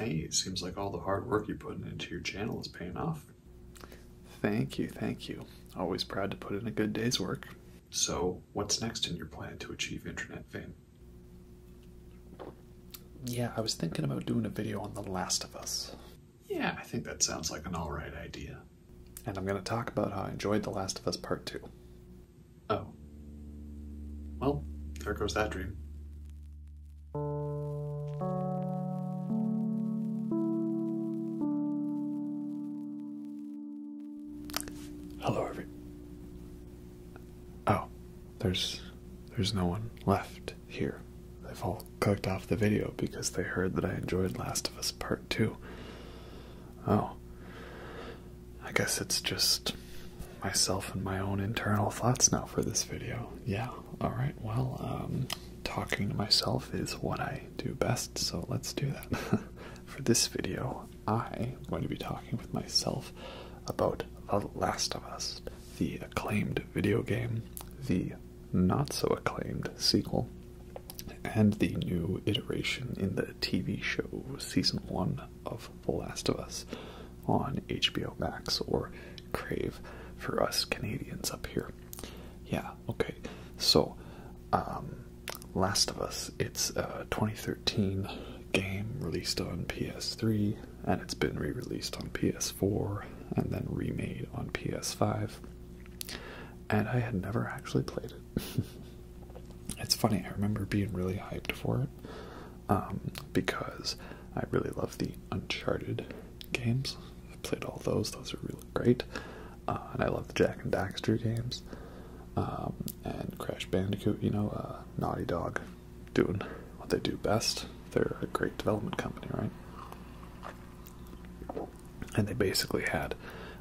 Hey, it seems like all the hard work you're putting into your channel is paying off. Thank you, thank you. Always proud to put in a good day's work. So, what's next in your plan to achieve internet fame? Yeah, I was thinking about doing a video on The Last of Us. Yeah, I think that sounds like an alright idea. And I'm going to talk about how I enjoyed The Last of Us Part 2. Oh. Well, there goes that dream. Hello, Oh, there's no one left here. They've all clicked off the video because they heard that I enjoyed Last of Us Part 2. Oh. I guess it's just myself and my own internal thoughts now for this video. Yeah, alright, well, talking to myself is what I do best, so let's do that. For this video, I'm going to be talking with myself about The Last of Us, the acclaimed video game, the not-so-acclaimed sequel, and the new iteration in the TV show Season 1 of The Last of Us on HBO Max, or Crave for us Canadians up here. Yeah, okay, so, Last of Us, it's a 2013 game released on PS3, and it's been re-released on PS4, and then remade on PS5, and I had never actually played it. It's funny, I remember being really hyped for it, because I really love the Uncharted games. I've played all those are really great, and I love the Jak and Daxter games, and Crash Bandicoot, Naughty Dog doing what they do best. They're a great development company, right? And they basically had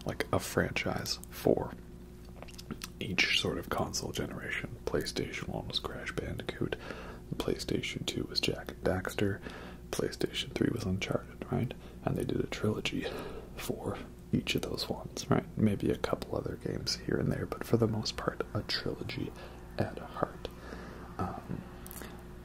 like a franchise for each sort of console generation. PlayStation 1 was Crash Bandicoot, PlayStation 2 was Jak and Daxter, PlayStation 3 was Uncharted, right? And they did a trilogy for each of those ones, right? Maybe a couple other games here and there, but for the most part, a trilogy at heart.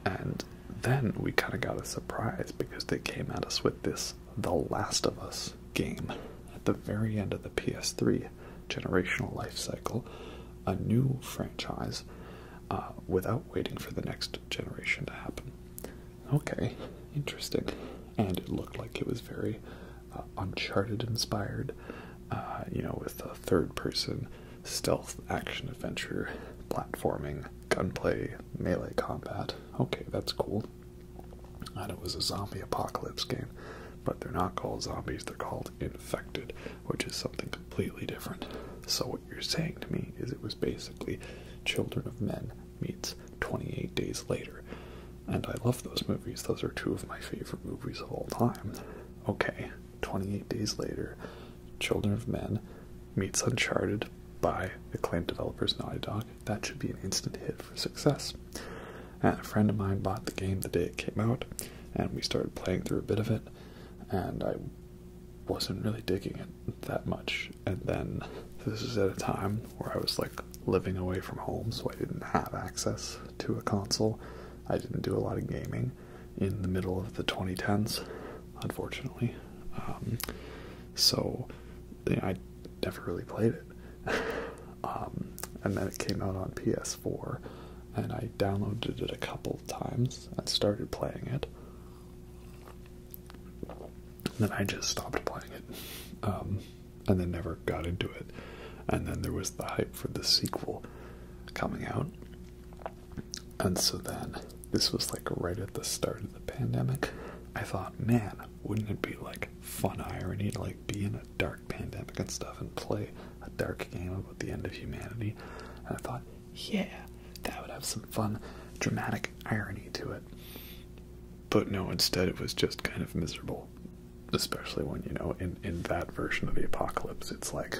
And then we kind of got a surprise because they came at us with this The Last of Us game at the very end of the PS3 generational life cycle, a new franchise, without waiting for the next generation to happen. Okay, interesting. And it looked like it was very Uncharted inspired, with a third-person stealth action adventure, platforming, gunplay, melee combat. Okay, that's cool. And it was a zombie apocalypse game, but they're not called zombies, they're called infected, which is something completely different. So what you're saying to me is it was basically Children of Men meets 28 Days Later. And I love those movies. Those are two of my favorite movies of all time. Okay, 28 Days Later, Children of Men meets Uncharted by acclaimed developers Naughty Dog. That should be an instant hit for success. And a friend of mine bought the game the day it came out, and we started playing through a bit of it, and I wasn't really digging it that much. And then this is at a time where I was like living away from home, so I didn't have access to a console. I didn't do a lot of gaming in the middle of the 2010s, unfortunately. So I never really played it. And then it came out on PS4, and I downloaded it a couple times and started playing it. And then I just stopped playing it, and then never got into it. And then there was the hype for the sequel coming out. And so then, this was like right at the start of the pandemic. I thought, man, wouldn't it be like fun irony to like be in a dark pandemic and stuff and play a dark game about the end of humanity? And I thought, yeah, that would have some fun dramatic irony to it. But no, instead it was just kind of miserable. Especially when, in that version of the apocalypse, it's like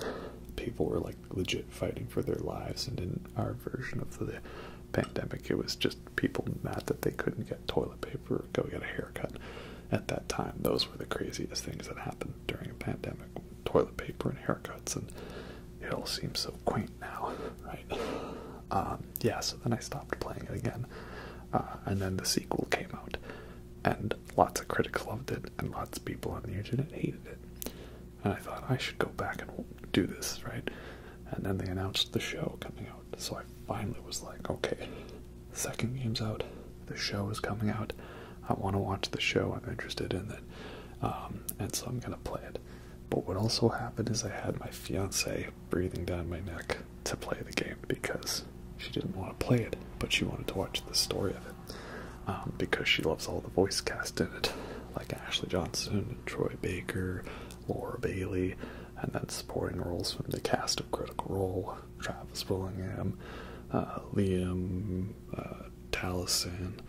people were like legit fighting for their lives, and in our version of the pandemic, it was just people mad that they couldn't get toilet paper or go get a haircut. At that time, those were the craziest things that happened during a pandemic: toilet paper and haircuts, and it all seems so quaint now, right? Yeah, so then I stopped playing it again, and then the sequel came out, And lots of critics loved it, and lots of people on the internet hated it. And I thought, I should go back and do this, right? And then they announced the show coming out. So I finally was like, okay, the second game's out, the show is coming out, I want to watch the show, I'm interested in it, and so I'm going to play it. But what also happened is I had my fiance breathing down my neck to play the game because she didn't want to play it, but she wanted to watch the story of it, because she loves all the voice cast in it, like Ashley Johnson, Troy Baker, Laura Bailey, and then supporting roles from the cast of Critical Role, Travis Willingham, Liam, Taliesin,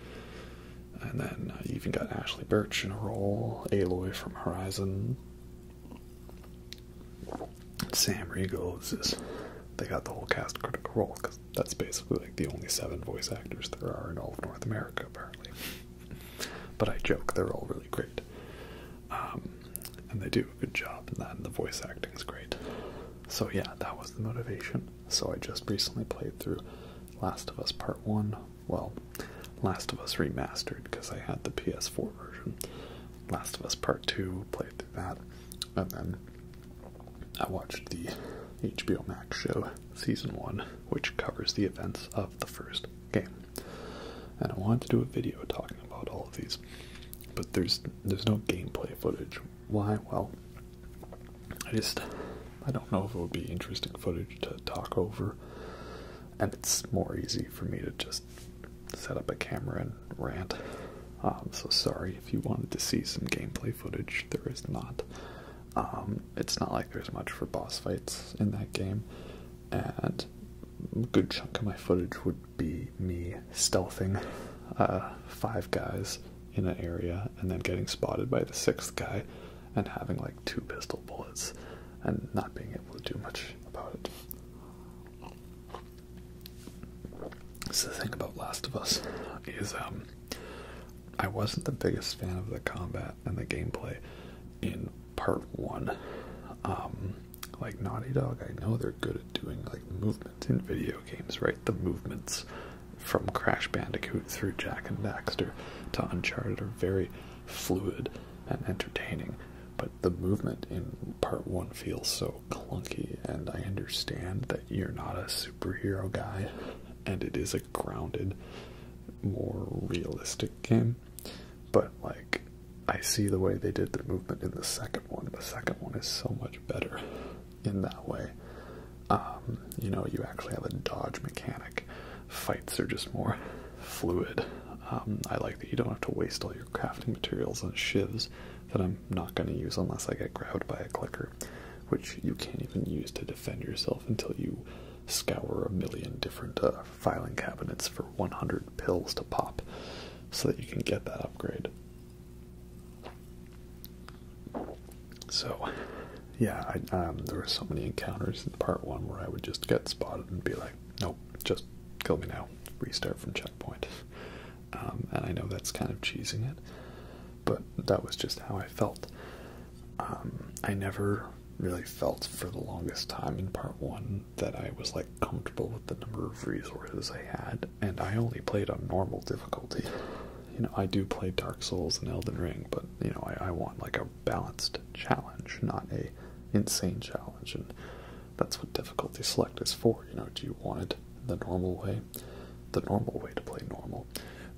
and then you even got Ashley Birch in a role, Aloy from Horizon, Sam Riegel. They got the whole cast of Critical Role, because that's basically like the only 7 voice actors there are in all of North America, apparently. But I joke, they're all really great. And they do a good job in that, and the voice acting is great. So yeah, that was the motivation. So I just recently played through Last of Us Part 1. Well, Last of Us Remastered, because I had the PS4 version. Last of Us Part 2, played through that. And then I watched the HBO Max show, Season 1, which covers the events of the first game. And I wanted to do a video talking about all of these, but there's no gameplay footage. Why? Well, I don't know if it would be interesting footage to talk over, and it's more easy for me to just set up a camera and rant. So sorry if you wanted to see some gameplay footage, there is not. It's not like there's much for boss fights in that game, and a good chunk of my footage would be me stealthing 5 guys in an area and then getting spotted by the 6th guy and having like 2 pistol bullets and not being able to do much about it. So the thing about Last of Us is I wasn't the biggest fan of the combat and the gameplay in Part 1. Like Naughty Dog, I know they're good at doing like movement in video games, right? The movements from Crash Bandicoot through Jak and Daxter to Uncharted are very fluid and entertaining, but the movement in Part 1 feels so clunky, and I understand that you're not a superhero guy, and it is a grounded, more realistic game, but like, I see the way they did the movement in the second one. The second one is so much better in that way. You know, you actually have a dodge mechanic. Fights are just more fluid. I like that you don't have to waste all your crafting materials on shivs that I'm not going to use unless I get grabbed by a clicker, which you can't even use to defend yourself until you scour a million different filing cabinets for 100 pills to pop so that you can get that upgrade. So, yeah, there were so many encounters in Part 1 where I would just get spotted and be like, nope, just kill me now, restart from checkpoint. And I know that's kind of cheesing it, but that was just how I felt. I never really felt for the longest time in Part 1 that I was like comfortable with the number of resources I had, and I only played on normal difficulty. You know, I do play Dark Souls and Elden Ring, but, you know, I want like a balanced challenge, not a insane challenge, and that's what difficulty select is for. You know, do you want it the normal way to play normal,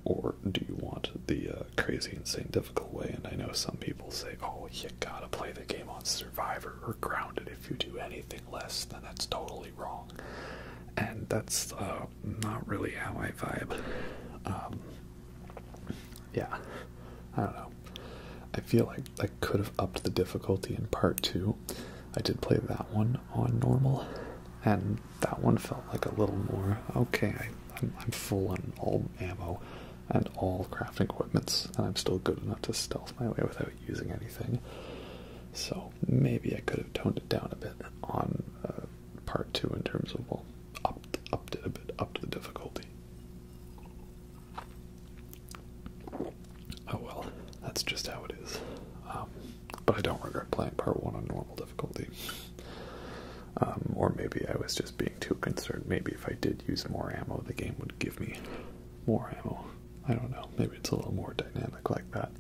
or do you want the crazy, insane, difficult way? And I know some people say, oh, you gotta play the game on Survivor or Grounded. If you do anything less, then that's totally wrong. And that's not really how I vibe. Yeah, I don't know. I feel like I could have upped the difficulty in Part 2. I did play that one on normal, and that one felt like a little more, okay, I'm full on all ammo and all crafting equipments, and I'm still good enough to stealth my way without using anything. So maybe I could have toned it down a bit on Part 2 in terms of, well, upped it a bit, upped the difficulty. Oh well, that's just how it is. But I don't regret playing Part 1 on normal difficulty. Or maybe I was just being too concerned. Maybe if I did use more ammo, the game would give me more ammo. I don't know. Maybe it's a little more dynamic like that.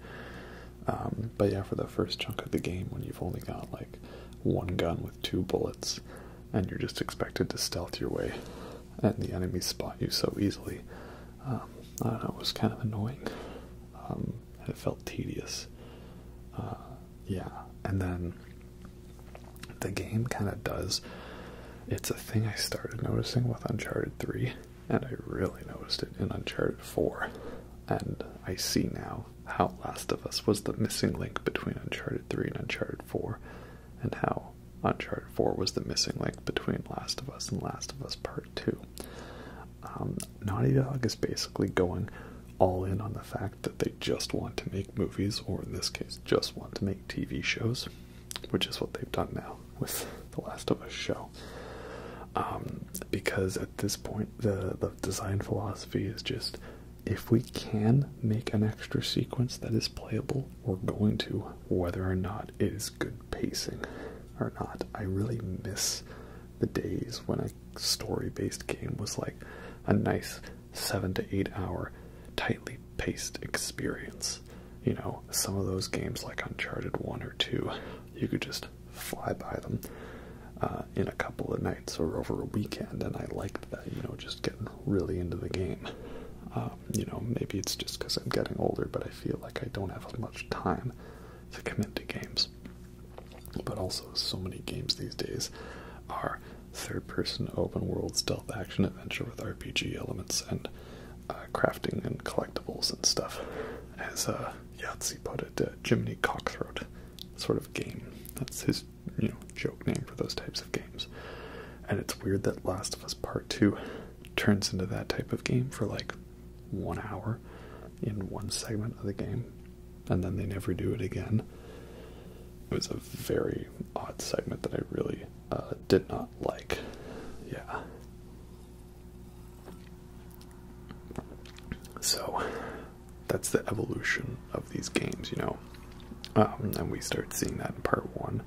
But yeah, for the first chunk of the game, when you've only got like one gun with 2 bullets, and you're just expected to stealth your way, and the enemies spot you so easily, I don't know, it was kind of annoying. It felt tedious. Yeah, and then the game kind of does. It's a thing I started noticing with Uncharted 3, and I really noticed it in Uncharted 4. And I see now how Last of Us was the missing link between Uncharted 3 and Uncharted 4, and how Uncharted 4 was the missing link between Last of Us and Last of Us Part 2. Naughty Dog is basically going all in on the fact that they just want to make movies, or in this case, just want to make TV shows, which is what they've done now with The Last of Us show. Because at this point, the design philosophy is just, if we can make an extra sequence that is playable, we're going to, whether or not it is good pacing or not. I really miss the days when a story-based game was like a nice 7 to 8 hour tightly paced experience. You know, some of those games like Uncharted 1 or 2, you could just fly by them in a couple of nights or over a weekend, and I liked that, you know, just getting really into the game. You know, maybe it's just because I'm getting older, but I feel like I don't have as much time to commit to games. But also, so many games these days are third-person open-world stealth action adventure with RPG elements and crafting and collectibles and stuff. As Yahtzee put it, Jiminy Cockthroat sort of game. That's his, you know, joke name for those types of games. And it's weird that Last of Us Part 2 turns into that type of game for like 1 hour in one segment of the game, and then they never do it again. It was a very odd segment that I really did not like. Yeah. So that's the evolution of these games, you know. And we start seeing that in Part 1.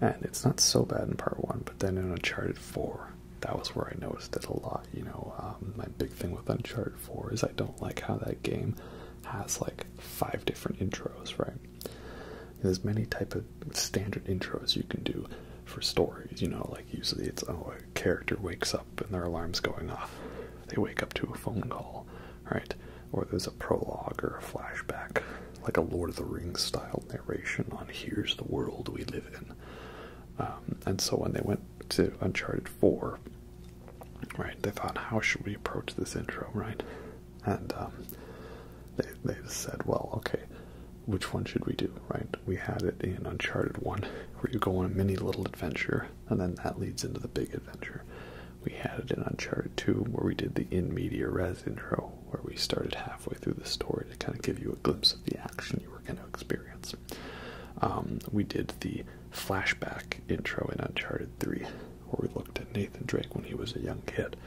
And it's not so bad in Part 1, but then in Uncharted 4, that was where I noticed it a lot, you know. My big thing with Uncharted 4 is I don't like how that game has like 5 different intros, right? There's many type of standard intros you can do for stories, you know, like usually it's, oh, a character wakes up and their alarm's going off. They wake up to a phone call, right? Or there's a prologue or a flashback, like a Lord of the Rings style narration on here's the world we live in. And so when they went to Uncharted 4, right, they thought, how should we approach this intro, right? And they said, well, okay, which one should we do, right? We had it in Uncharted 1, where you go on a mini little adventure, and then that leads into the big adventure. We had it in Uncharted 2, where we did the in media res intro, where we started halfway through the story to kind of give you a glimpse of the action you were going to experience. We did the flashback intro in Uncharted 3, where we looked at Nathan Drake when he was a young kid.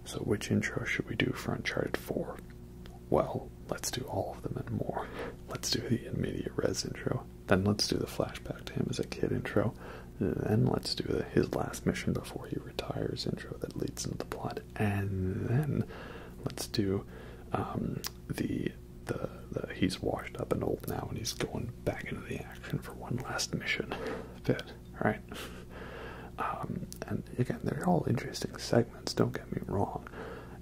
So which intro should we do for Uncharted 4? Well, let's do all of them and more. Let's do the in media res intro, then let's do the flashback to him as a kid intro, then let's do his last mission before he retires intro that leads into the plot, and then let's do the he's washed up and old now and he's going back into the action for one last mission bit, right? And again, they're all interesting segments, don't get me wrong,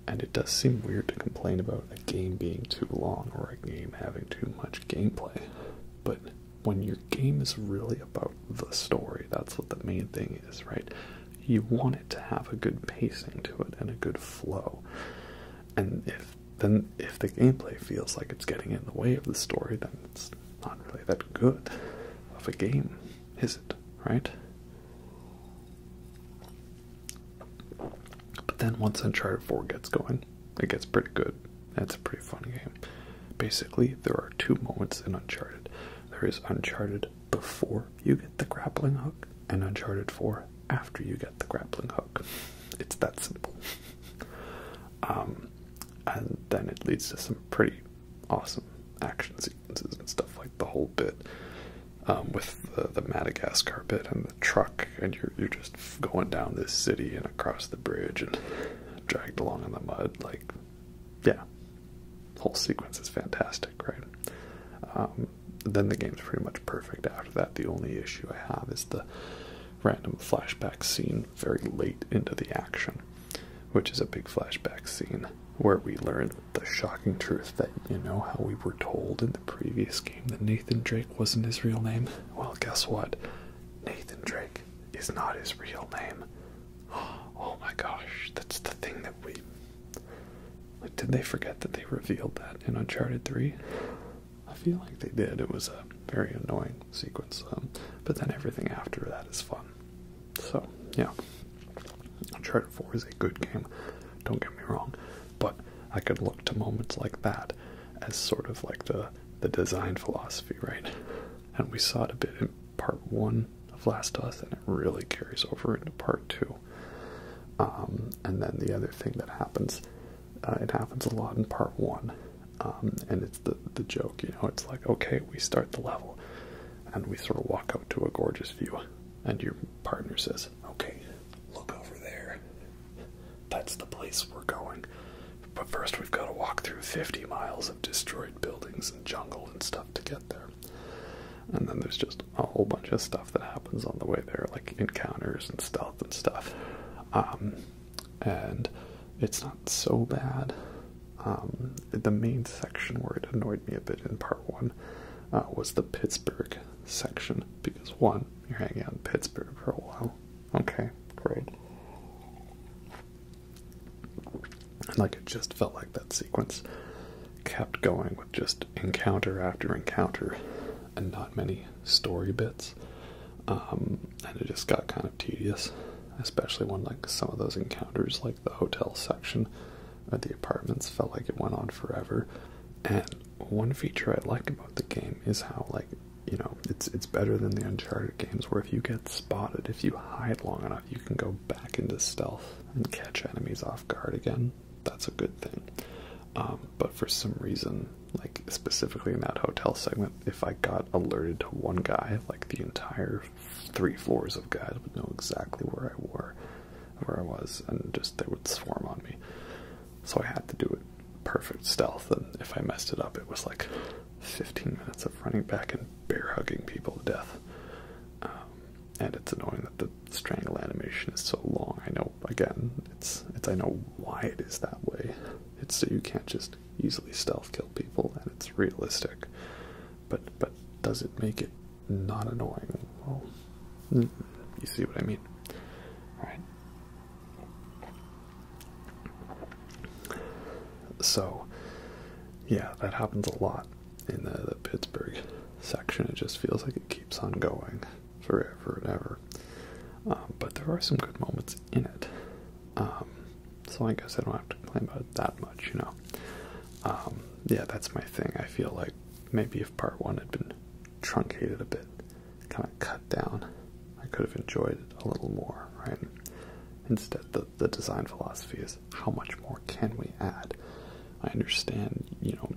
and it does seem weird to complain about a game being too long or a game having too much gameplay, but when your game is really about the story, that's what the main thing is, right? You want it to have a good pacing to it and a good flow, and if the gameplay feels like it's getting in the way of the story, then it's not really that good of a game, is it, right? But then once Uncharted 4 gets going, it gets pretty good. It's a pretty fun game. Basically, there are 2 moments in Uncharted. There is Uncharted before you get the grappling hook, and Uncharted 4 after you get the grappling hook. It's that simple. And then it leads to some pretty awesome action sequences and stuff, like the whole bit with the Madagascar bit and the truck, and you're just going down this city and across the bridge and dragged along in the mud. Like, yeah, whole sequence is fantastic, right? Then the game's pretty much perfect after that. The only issue I have is the random flashback scene very late into the action, which is a big flashback scene where we learn the shocking truth that, you know, how we were told in the previous game that Nathan Drake wasn't his real name? Well, guess what? Nathan Drake is not his real name. Oh my gosh, that's the thing that we... Like, did they forget that they revealed that in Uncharted 3? I feel like they did. It was a very annoying sequence, but then everything after that is fun. So, yeah. Uncharted 4 is a good game, don't get me wrong, but I could look to moments like that as sort of like the design philosophy, right? And we saw it a bit in part 1 of Last of Us, and it really carries over into part 2. And then the other thing that happens, it happens a lot in part 1, and it's the joke, you know, it's like, okay, we start the level, and we sort of walk out to a gorgeous view, and your partner says, okay, look over there. That's the place we're going. But first we've got to walk through 50 miles of destroyed buildings and jungle and stuff to get there. And then there's just a whole bunch of stuff that happens on the way there, like encounters and stealth and stuff. And it's not so bad. The main section where it annoyed me a bit in part 1 was the Pittsburgh section, because one, you're hanging out in Pittsburgh for a while. Okay, great. And like, it just felt like that sequence kept going with just encounter after encounter and not many story bits. And it just got kind of tedious, especially when like some of those encounters, like the hotel section or the apartments, felt like it went on forever. And one feature I like about the game is how, like, you know, it's better than the Uncharted games, where if you get spotted, if you hide long enough, you can go back into stealth and catch enemies off guard again. That's a good thing. But for some reason, like specifically in that hotel segment, if I got alerted to one guy, like the entire 3 floors of guys would know exactly where I was, and just they would swarm on me. So I had to do it perfect stealth, and if I messed it up, it was like 15 minutes of running back and bear hugging people to death. And it's annoying that the strangle animation is so long. I know, again, I know why it is that way. It's so you can't just easily stealth kill people, and it's realistic. But does it make it not annoying? Well, you see what I mean, right? So, yeah, that happens a lot in the Pittsburgh section. It just feels like it keeps on going forever and ever. But there are some good moments in it. So I guess I don't have to complain about it that much, you know. Yeah, that's my thing. I feel like maybe if part 1 had been truncated a bit, kind of cut down, I could have enjoyed it a little more, right? Instead, the design philosophy is, how much more can we add? I understand, you know,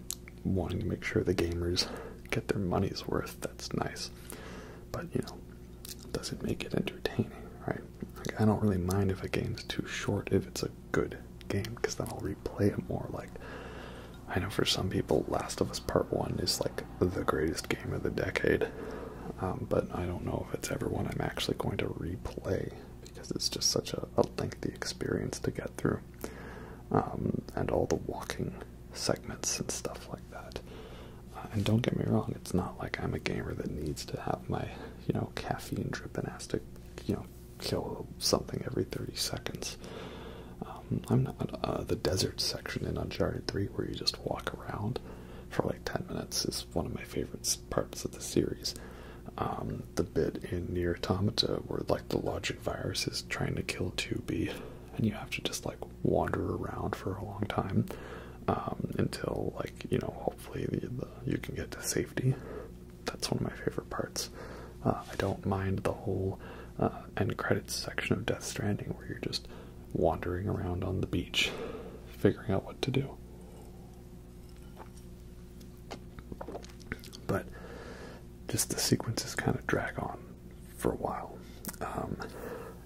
wanting to make sure the gamers get their money's worth. That's nice. But, you know, does it make it entertaining, right? Like, I don't really mind if a game's too short if it's a good game, because then I'll replay it more. Like, I know for some people, Last of Us Part 1 is like the greatest game of the decade, but I don't know if it's ever one I'm actually going to replay, because it's just such a lengthy experience to get through, and all the walking segments and stuff like that. And don't get me wrong, it's not like I'm a gamer that needs to have my, you know, caffeine drip and has to, you know, kill something every 30 seconds. I'm not. The desert section in Uncharted 3, where you just walk around for like 10 minutes, is one of my favorite parts of the series. The bit in Nier Automata where like the logic virus is trying to kill 2B, and you have to just like wander around for a long time until, like, you know, hopefully you can get to safety. That's one of my favorite parts. I don't mind the whole end credits section of Death Stranding, where you're just wandering around on the beach figuring out what to do. But just the sequences kind of drag on for a while.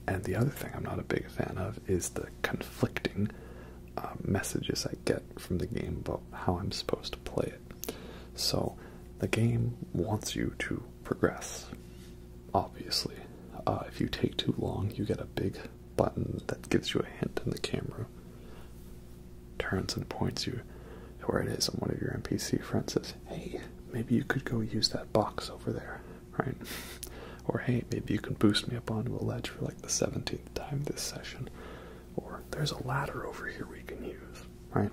And the other thing I'm not a big fan of is the conflicting messages I get from the game about how I'm supposed to play it. So the game wants you to progress, obviously. If you take too long, you get a big button that gives you a hint, and the camera turns and points you to where it is, and one of your NPC friends says, hey, maybe you could go use that box over there, right? Or hey, maybe you can boost me up onto a ledge for like the 17th time this session. Or there's a ladder over here we can use, right?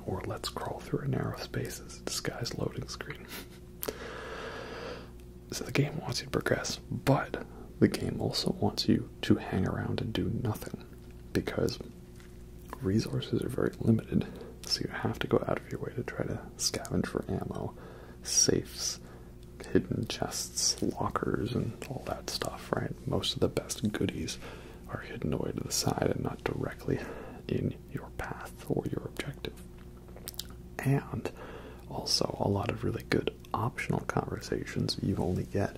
Or let's crawl through a narrow space as a disguised loading screen. So the game wants you to progress, but the game also wants you to hang around and do nothing, because resources are very limited, so you have to go out of your way to try to scavenge for ammo, safes, hidden chests, lockers, and all that stuff, right? Most of the best goodies are hidden away to the side and not directly in your path or your objective. And also a lot of really good optional conversations you only get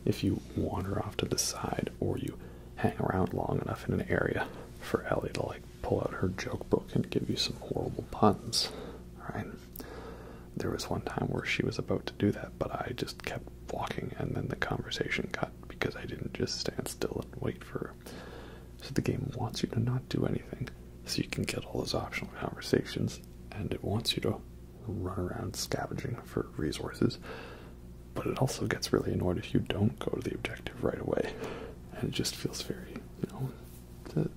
if you wander off to the side or you hang around long enough in an area for Ellie to like pull out her joke book and give you some horrible puns, right? There was one time where she was about to do that, but I just kept walking, and then the conversation cut because I didn't just stand still and wait for her. So the game wants you to not do anything, so you can get all those optional conversations, and it wants you to run around scavenging for resources, but it also gets really annoyed if you don't go to the objective right away, and it just feels very,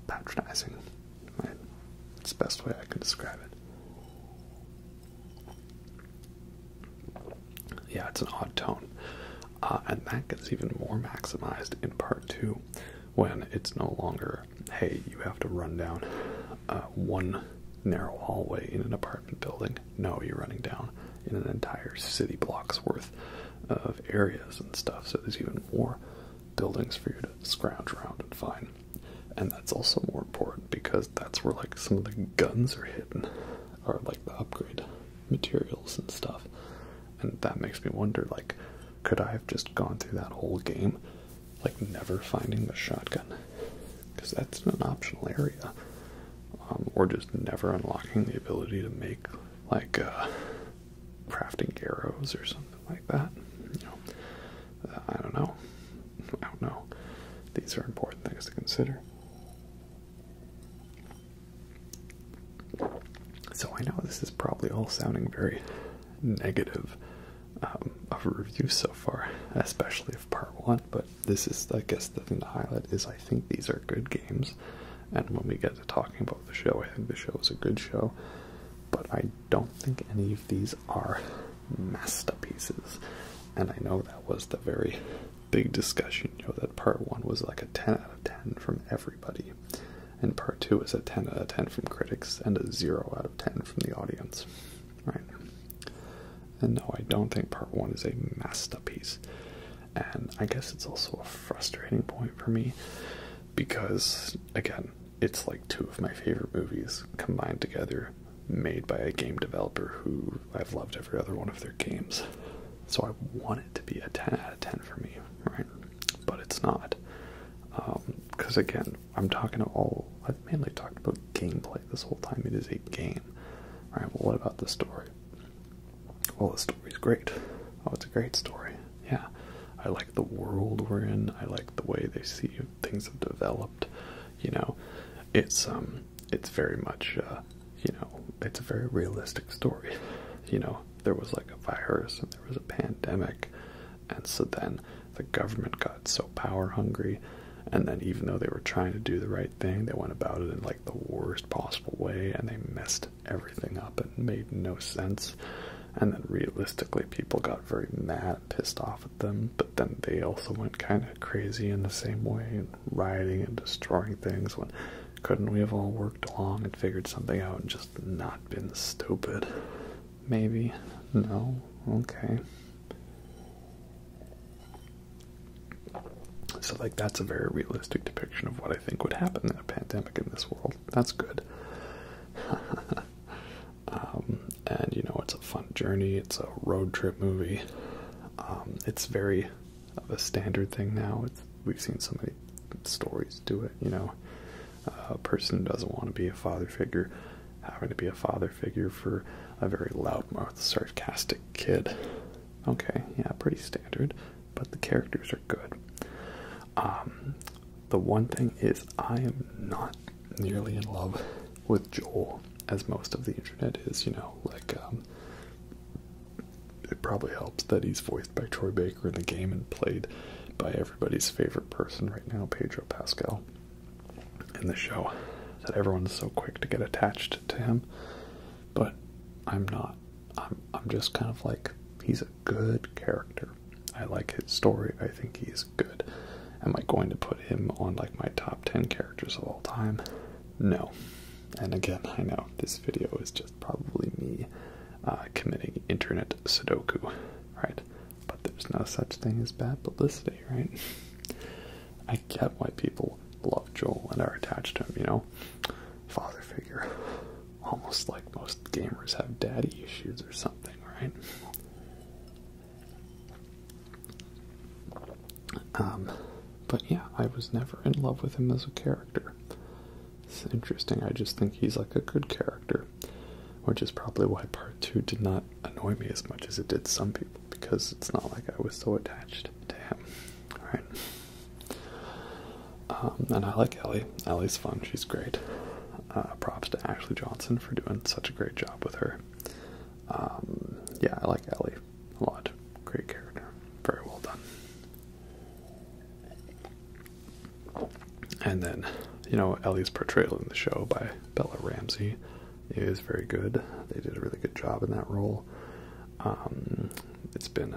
patronizing, right? It's the best way I can describe it. Yeah, it's an odd tone, and that gets even more maximized in part 2, when it's no longer, hey, you have to run down one narrow hallway in an apartment building. No, you're running down in an entire city block's worth of areas and stuff, so there's even more buildings for you to scrounge around and find. And that's also more important because that's where like some of the guns are hidden, or like the upgrade materials and stuff. And that makes me wonder, like, could I have just gone through that whole game like never finding the shotgun? Because that's an optional area. Or just never unlocking the ability to make like crafting arrows or something like that. I don't know. These are important things to consider. So I know this is probably all sounding very negative of a review so far, especially of part 1, but this is, I guess, the thing to highlight is I think these are good games, and when we get to talking about the show, I think the show is a good show, but I don't think any of these are masterpieces. And I know that was the very big discussion, that part 1 was like a 10 out of 10 from everybody, and part 2 is a 10 out of 10 from critics and a 0 out of 10 from the audience, right? And no, I don't think part 1 is a masterpiece, and I guess it's also a frustrating point for me, because, again, it's like 2 of my favorite movies combined together, made by a game developer who I've loved every other one of their games. So I want it to be a 10 out of 10 for me, right? But it's not. Because again, I've mainly talked about gameplay this whole time. It is a game, right? Well, what about the story? Well, the story's great. Oh, it's a great story. Yeah. I like the world we're in. I like the way they see things have developed. It's very much, it's a very realistic story. There was like a virus and there was a pandemic, and so then the government got so power hungry, and then even though they were trying to do the right thing, they went about it in like the worst possible way, and they messed everything up and made no sense. And then realistically, people got very mad and pissed off at them, but then they also went kind of crazy in the same way and rioting and destroying things. When couldn't we have all worked along and figured something out and just not been stupid? Maybe? No? Okay. So like that's a very realistic depiction of what I think would happen in a pandemic in this world. That's good. And it's a fun journey. It's a road trip movie. It's very of a standard thing now. We've seen so many stories do it. A person who doesn't want to be a father figure having to be a father figure for a very loudmouth, sarcastic kid. Okay, yeah, pretty standard, but the characters are good. The one thing is, I am not nearly in love with Joel as most of the internet is, you know, like, it probably helps that he's voiced by Troy Baker in the game and played by everybody's favorite person right now, Pedro Pascal, in the show, that everyone's so quick to get attached to him. But I'm not. I'm just kind of like, he's a good character. I like his story. I think he's good. Am I going to put him on like my top 10 characters of all time? No. And again, I know this video is just probably me committing internet Sudoku, right? But there's no such thing as bad publicity, right? I get why people love Joel and are attached to him, you know? Father figure. Almost like most gamers have daddy issues or something, right? But yeah, I was never in love with him as a character. It's interesting, I just think he's like a good character. Which is probably why part 2 did not annoy me as much as it did some people, because it's not like I was so attached to him. Alright. And I like Ellie. Ellie's fun, she's great. Props to Ashley Johnson for doing such a great job with her. Yeah, I like Ellie a lot. Great character. Very well done. And then, you know, Ellie's portrayal in the show by Bella Ramsey is very good. They did a really good job in that role. It's been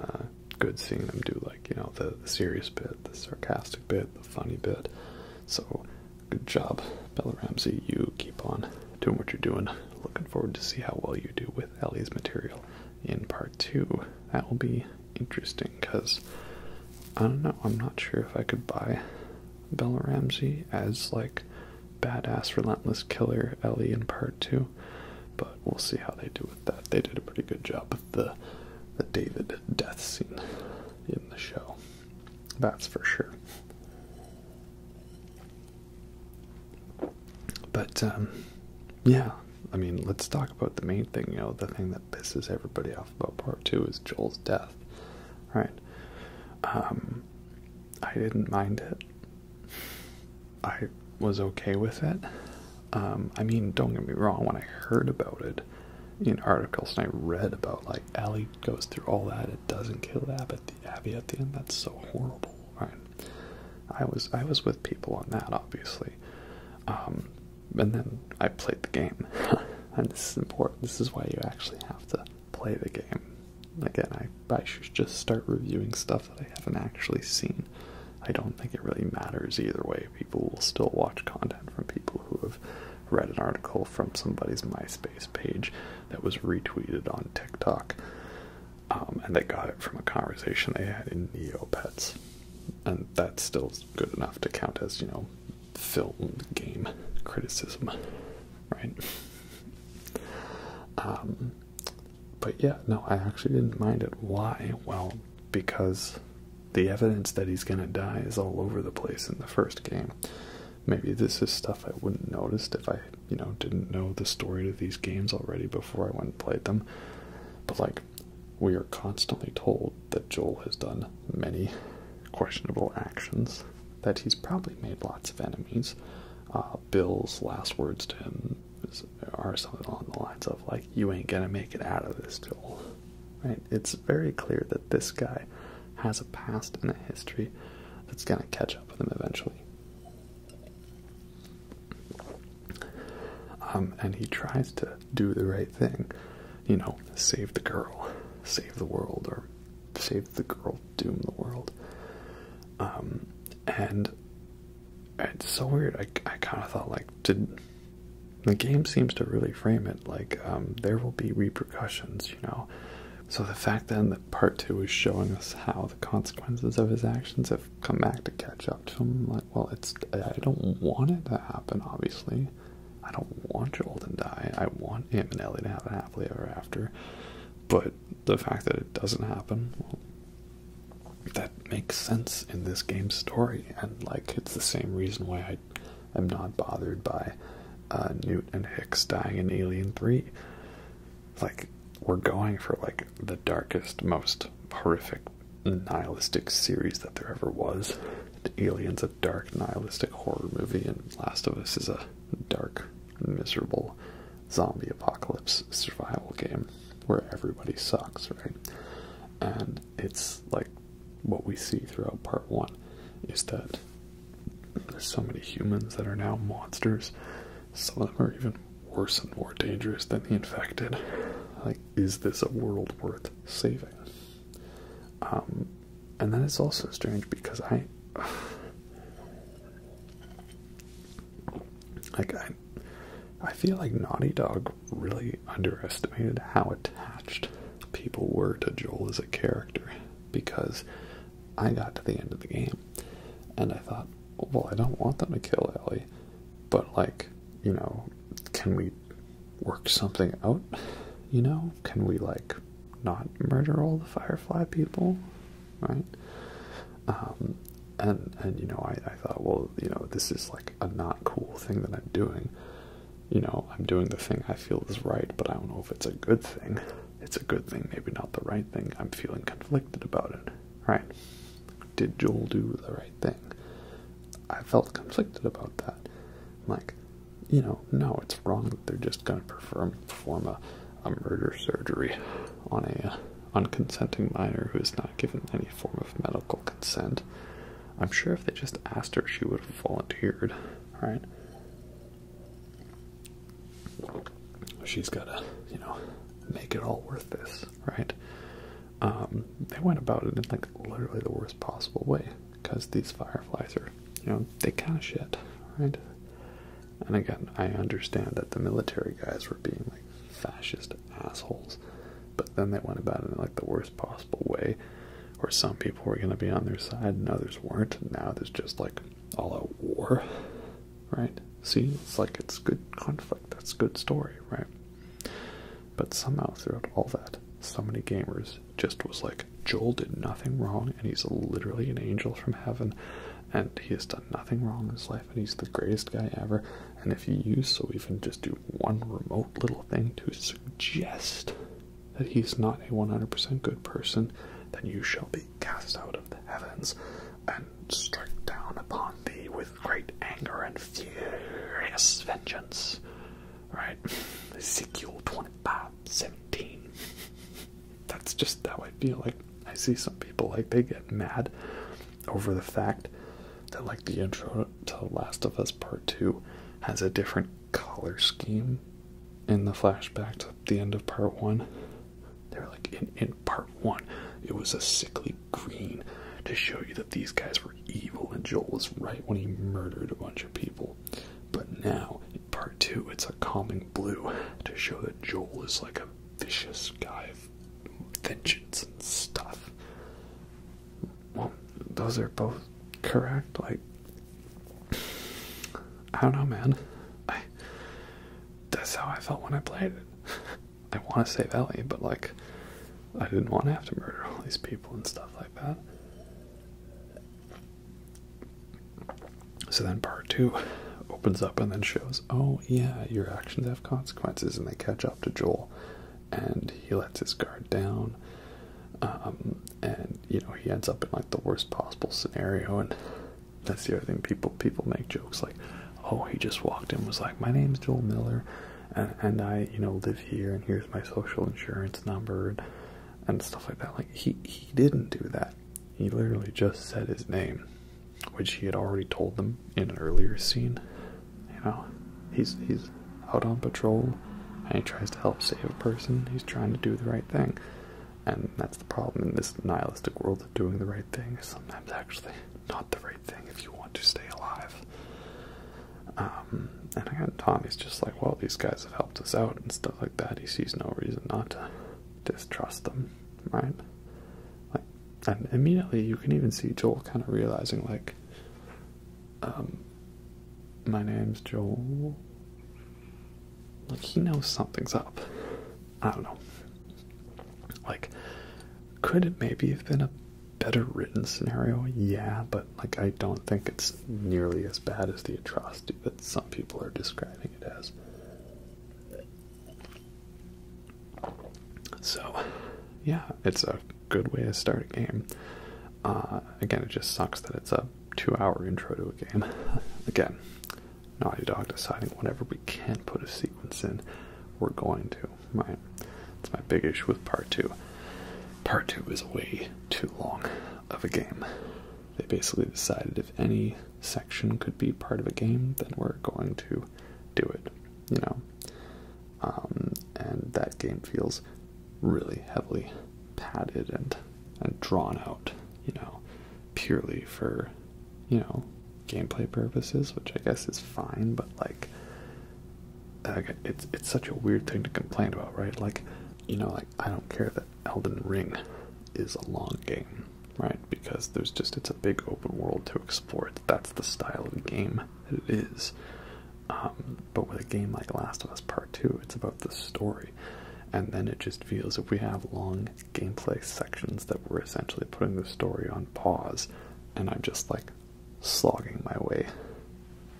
good seeing them do, like, you know, the serious bit, the sarcastic bit, the funny bit. So, good job, Bella Ramsey. You keep on doing what you're doing. Looking forward to see how well you do with Ellie's material in part 2. That will be interesting, because, I don't know, I'm not sure if I could buy Bella Ramsey as, like, badass, relentless killer Ellie in part 2. But we'll see how they do with that. They did a pretty good job with the David death scene in the show. That's for sure. But, yeah, I mean, let's talk about the main thing, you know, the thing that pisses everybody off about part 2 is Joel's death, right? I didn't mind it. I was okay with it. I mean, don't get me wrong, when I heard about it in articles and I read about, like, Ellie goes through all that, it doesn't kill Abby at the end, that's so horrible, right? I was with people on that, obviously. And then I played the game. And this is important. This is why you actually have to play the game. Again, I should just start reviewing stuff that I haven't actually seen. I don't think it really matters either way. People will still watch content from people who have read an article from somebody's MySpace page that was retweeted on TikTok. And they got it from a conversation they had in Neopets. And that's still good enough to count as, you know, film game criticism, right? But yeah, no, I actually didn't mind it. Why? Well, because the evidence that he's gonna die is all over the place in the first game. Maybe this is stuff I wouldn't noticed if I, you know, didn't know the story to these games already before I went and played them. But, like, we are constantly told that Joel has done many questionable actions, that he's probably made lots of enemies. Bill's last words to him are something along the lines of, like, you ain't gonna make it out of this, Joel. Right? It's very clear that this guy has a past and a history that's gonna catch up with him eventually. And he tries to do the right thing. You know, save the girl, save the world, or save the girl, doom the world. And it's so weird. I kind of thought, like, the game seems to really frame it like there will be repercussions, you know. So the fact then that part 2 is showing us how the consequences of his actions have come back to catch up to him, like, well, I don't want it to happen, obviously. I don't want Joel to die. I want him and Ellie to have a happily ever after. But the fact that it doesn't happen, well, that makes sense in this game's story. And, like, it's the same reason why I am not bothered by Newt and Hicks dying in Alien 3. Like, we're going for, like, the darkest, most horrific, nihilistic series that there ever was. Alien's a dark, nihilistic horror movie, and Last of Us is a dark, miserable zombie apocalypse survival game where everybody sucks, right? And it's like what we see throughout part 1 is that there's so many humans that are now monsters. Some of them are even worse and more dangerous than the infected. Like, is this a world worth saving? And then it's also strange because I feel like Naughty Dog really underestimated how attached people were to Joel as a character, because I got to the end of the game and I thought, well, I don't want them to kill Ellie, but, like, you know, can we work something out? You know, can we, like, not murder all the Firefly people, right? And you know, I thought, well, you know, this is like a not cool thing that I'm doing. You know, I'm doing the thing I feel is right, but I don't know if it's a good thing. It's a good thing, maybe not the right thing. I'm feeling conflicted about it, right? Did Joel do the right thing? I felt conflicted about that. Like, you know, no, it's wrong that they're just going to perform a murder surgery on a unconsenting minor who is not given any form of medical consent. I'm sure if they just asked her, she would have volunteered, right? She's got to, you know, make it all worth this, right? They went about it in, like, literally the worst possible way, because these Fireflies are, you know, they kind of shit, right? And again, I understand that the military guys were being, like, fascist assholes, but then they went about it in, like, the worst possible way, where some people were going to be on their side and others weren't, and now there's just, like, all-out war, right? See, it's like, it's good conflict, that's a good story, right? But somehow throughout all that, so many gamers just was like, Joel did nothing wrong, and he's literally an angel from heaven, and he has done nothing wrong in his life, and he's the greatest guy ever, and if you so even just do one remote little thing to suggest that he's not a 100% good person, then you shall be cast out of the heavens and strike down upon thee with great anger and furious vengeance. Right? Ezekiel 25:17. That's just how I feel. Like, I see some people, like, they get mad over the fact that, like, the intro to Last of Us Part 2 has a different color scheme in the flashback to the end of Part 1. They're like, in Part 1, it was a sickly green to show you that these guys were evil and Joel was right when he murdered a bunch of people. But now, in Part 2, it's a calming blue to show that Joel is like a vicious guy of vengeance and stuff. Well, those are both correct. Like, I don't know, man. That's how I felt when I played it. I want to save Ellie, but, like, I didn't want to have to murder all these people and stuff like that. So then Part 2 opens up and then shows, oh yeah, your actions have consequences, and they catch up to Joel, and he lets his guard down, and, you know, he ends up in, like, the worst possible scenario. And that's the other thing, people make jokes like, oh, he just walked in and was like, my name's Joel Miller, and I, you know, live here, and here's my social insurance number, and stuff like that. Like, he didn't do that. He literally just said his name, which he had already told them in an earlier scene. You know, he's out on patrol, and he tries to help save a person. He's trying to do the right thing, and that's the problem in this nihilistic world, that doing the right thing is sometimes actually not the right thing if you want to stay alive. And again, Tommy's just like, well, these guys have helped us out and stuff like that. He sees no reason not to distrust them, right? Like, and immediately you can even see Joel kind of realizing, like, my name's Joel. Like, he knows something's up. I don't know. Like, could it maybe have been a better written scenario, yeah, but like I don't think it's nearly as bad as the atrocity that some people are describing it as. So, yeah, it's a good way to start a game. Again, it just sucks that it's a 2-hour intro to a game. Again, Naughty Dog deciding whenever we can't put a sequence in, we're going to. Right? It's my big issue with Part 2. Part 2 is way too long of a game. They basically decided if any section could be part of a game, then we're going to do it, you know. And that game feels really heavily padded and drawn out, you know, purely for, you know, gameplay purposes, which I guess is fine, but like it's such a weird thing to complain about, right? Like, you know, like I don't care that Elden Ring is a long game, right? Because it's a big open world to explore. That's the style of the game that it is. But with a game like Last of Us Part 2, it's about the story. And then it just feels if we have long gameplay sections that we're essentially putting the story on pause, and I'm just like slogging my way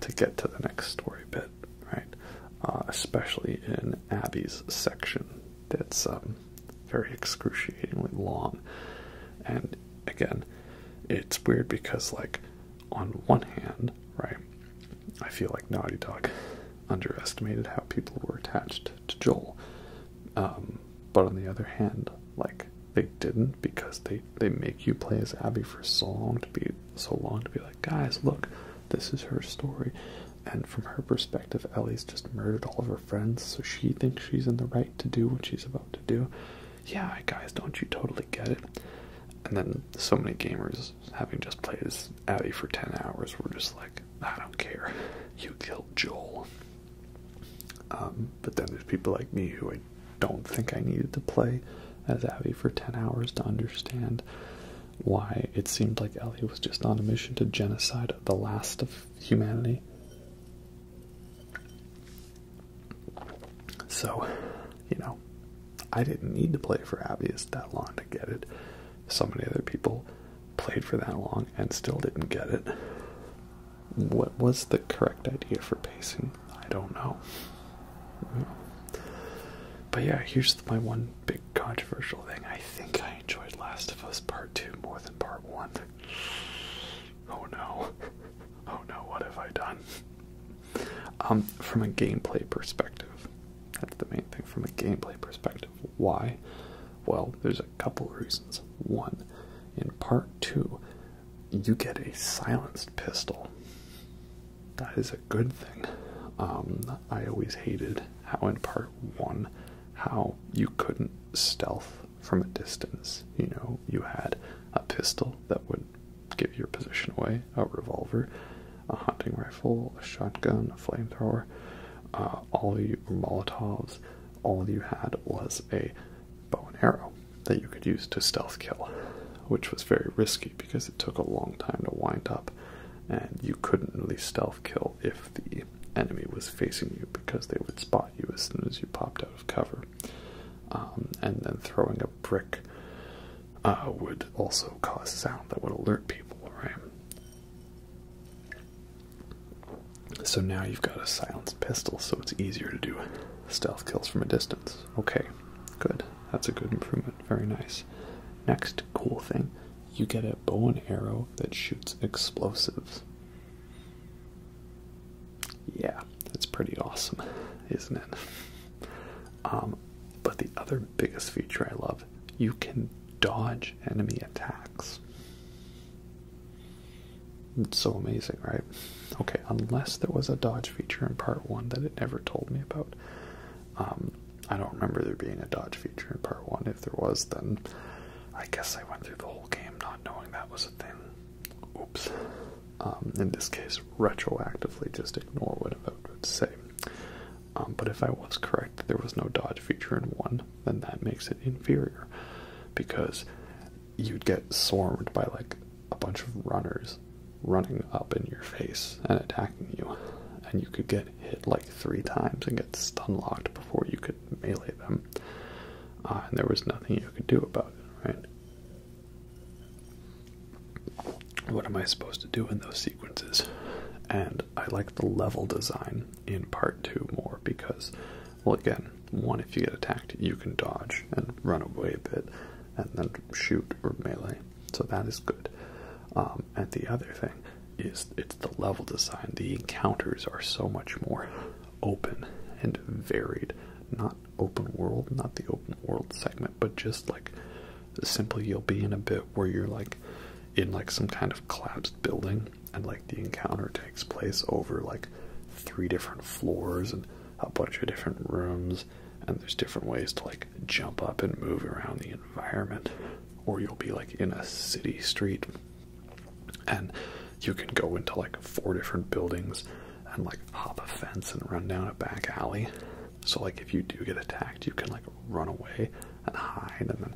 to get to the next story bit, right? Especially in Abby's section. That's very excruciatingly long. And again, it's weird because, like, on one hand, right, I feel like Naughty Dog underestimated how people were attached to Joel. But on the other hand, like, they didn't, because they make you play as Abby for so long to be like, guys, look, this is her story. And from her perspective, Ellie's just murdered all of her friends, so she thinks she's in the right to do what she's about to do. Yeah, guys, don't you totally get it? And then so many gamers, having just played as Abby for 10 hours, were just like, I don't care. You killed Joel. But then there's people like me who I don't think I needed to play as Abby for 10 hours to understand why it seemed like Ellie was just on a mission to genocide the last of humanity. So, you know, I didn't need to play for Abby that long to get it. So many other people played for that long and still didn't get it. What was the correct idea for pacing? I don't know. But yeah, here's my one big controversial thing. I think I enjoyed Last of Us Part 2 more than Part 1. Oh no. Oh no, what have I done? From a gameplay perspective, that's the main thing. From a gameplay perspective, why? Well, there's a couple reasons. One, in Part 2, you get a silenced pistol. That is a good thing. I always hated how in Part 1, how you couldn't stealth from a distance. You know, you had a pistol that would give your position away, a revolver, a hunting rifle, a shotgun, a flamethrower, all of you were Molotovs. All you had was a bow and arrow that you could use to stealth kill, which was very risky because it took a long time to wind up, and you couldn't really stealth kill if the enemy was facing you because they would spot you as soon as you popped out of cover. And then throwing a brick would also cause sound that would alert people, right? So now you've got a silenced pistol, so it's easier to do stealth kills from a distance. Okay, good. That's a good improvement. Very nice. Next cool thing, you get a bow and arrow that shoots explosives. Yeah, that's pretty awesome, isn't it? But the other biggest feature I love, you can dodge enemy attacks. It's so amazing, right? Okay, unless there was a dodge feature in Part 1 that it never told me about. I don't remember there being a dodge feature in Part 1. If there was, then I guess I went through the whole game not knowing that was a thing. Oops. In this case, retroactively just ignore what I'm about to say. But if I was correct that there was no dodge feature in 1, then that makes it inferior. Because you'd get swarmed by like a bunch of runners running up in your face and attacking you. And you could get hit like 3 times and get stun locked before you could melee them. And there was nothing you could do about it, right? what am I supposed to do in those sequences? And I like the level design in part 2 more because, well, again, one, if you get attacked, you can dodge and run away a bit and then shoot or melee. So that is good. And the other thing is it's the level design. The encounters are so much more open and varied. Not open world, not the open world segment, but just like simply you'll be in a bit where you're like in like some kind of collapsed building and like the encounter takes place over like 3 different floors and a bunch of different rooms, and there's different ways to like jump up and move around the environment. Or you'll be like in a city street and you can go into like 4 different buildings and like hop a fence and run down a back alley. So like if you do get attacked, you can like run away and hide and then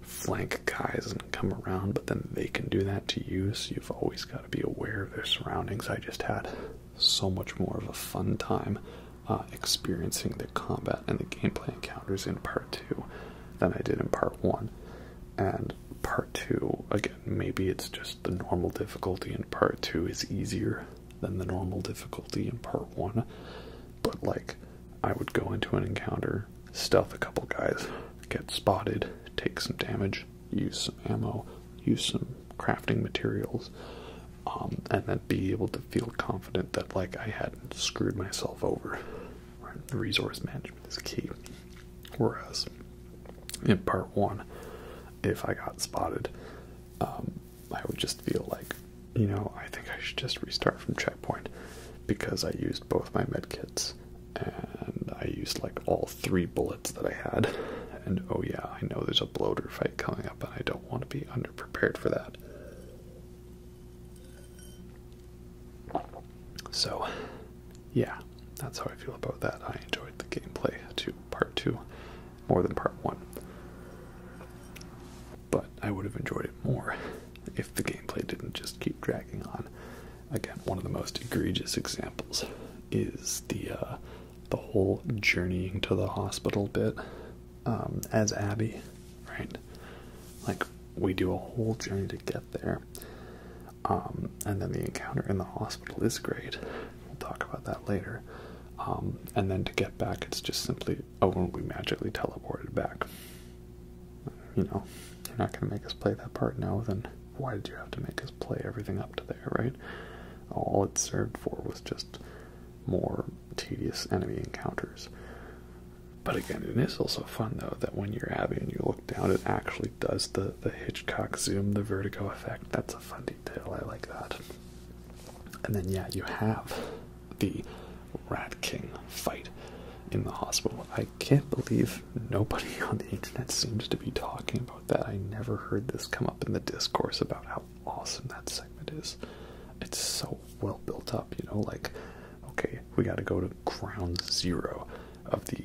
flank guys and come around, but then they can do that to you, so you've always got to be aware of their surroundings. I just had so much more of a fun time experiencing the combat and the gameplay encounters in part 2 than I did in part 1. And part 2, again, maybe it's just the normal difficulty in part 2 is easier than the normal difficulty in part 1, but like I would go into an encounter, stealth a couple guys, get spotted, take some damage, use some ammo, use some crafting materials, and then be able to feel confident that like I hadn't screwed myself over. Resource management is key. Whereas in part 1, if I got spotted, I would just feel like, you know, I think I should just restart from checkpoint because I used both my medkits and I used like all 3 bullets that I had. And oh yeah, I know there's a bloater fight coming up and I don't want to be underprepared for that. So yeah, that's how I feel about that. I enjoyed the gameplay to part 2 more than part 1. But I would have enjoyed it more if the gameplay didn't just keep dragging on. Again, one of the most egregious examples is the whole journeying to the hospital bit as Abby, right? Like, we do a whole journey to get there, and then the encounter in the hospital is great. We'll talk about that later. And then to get back, it's just simply, oh, we magically teleported back. You know, you're not going to make us play that part now, then why did you have to make us play everything up to there, right? All it served for was just more tedious enemy encounters. But again, it is also fun, though, that when you're Abby and you look down, it actually does the Hitchcock zoom, the vertigo effect. That's a fun detail. I like that. And then, yeah, you have the Rat King fight in the hospital. I can't believe nobody on the internet seems to be talking about that. I never heard this come up in the discourse about how awesome that segment is. It's so well built up, you know, like, okay, we got to go to ground zero of the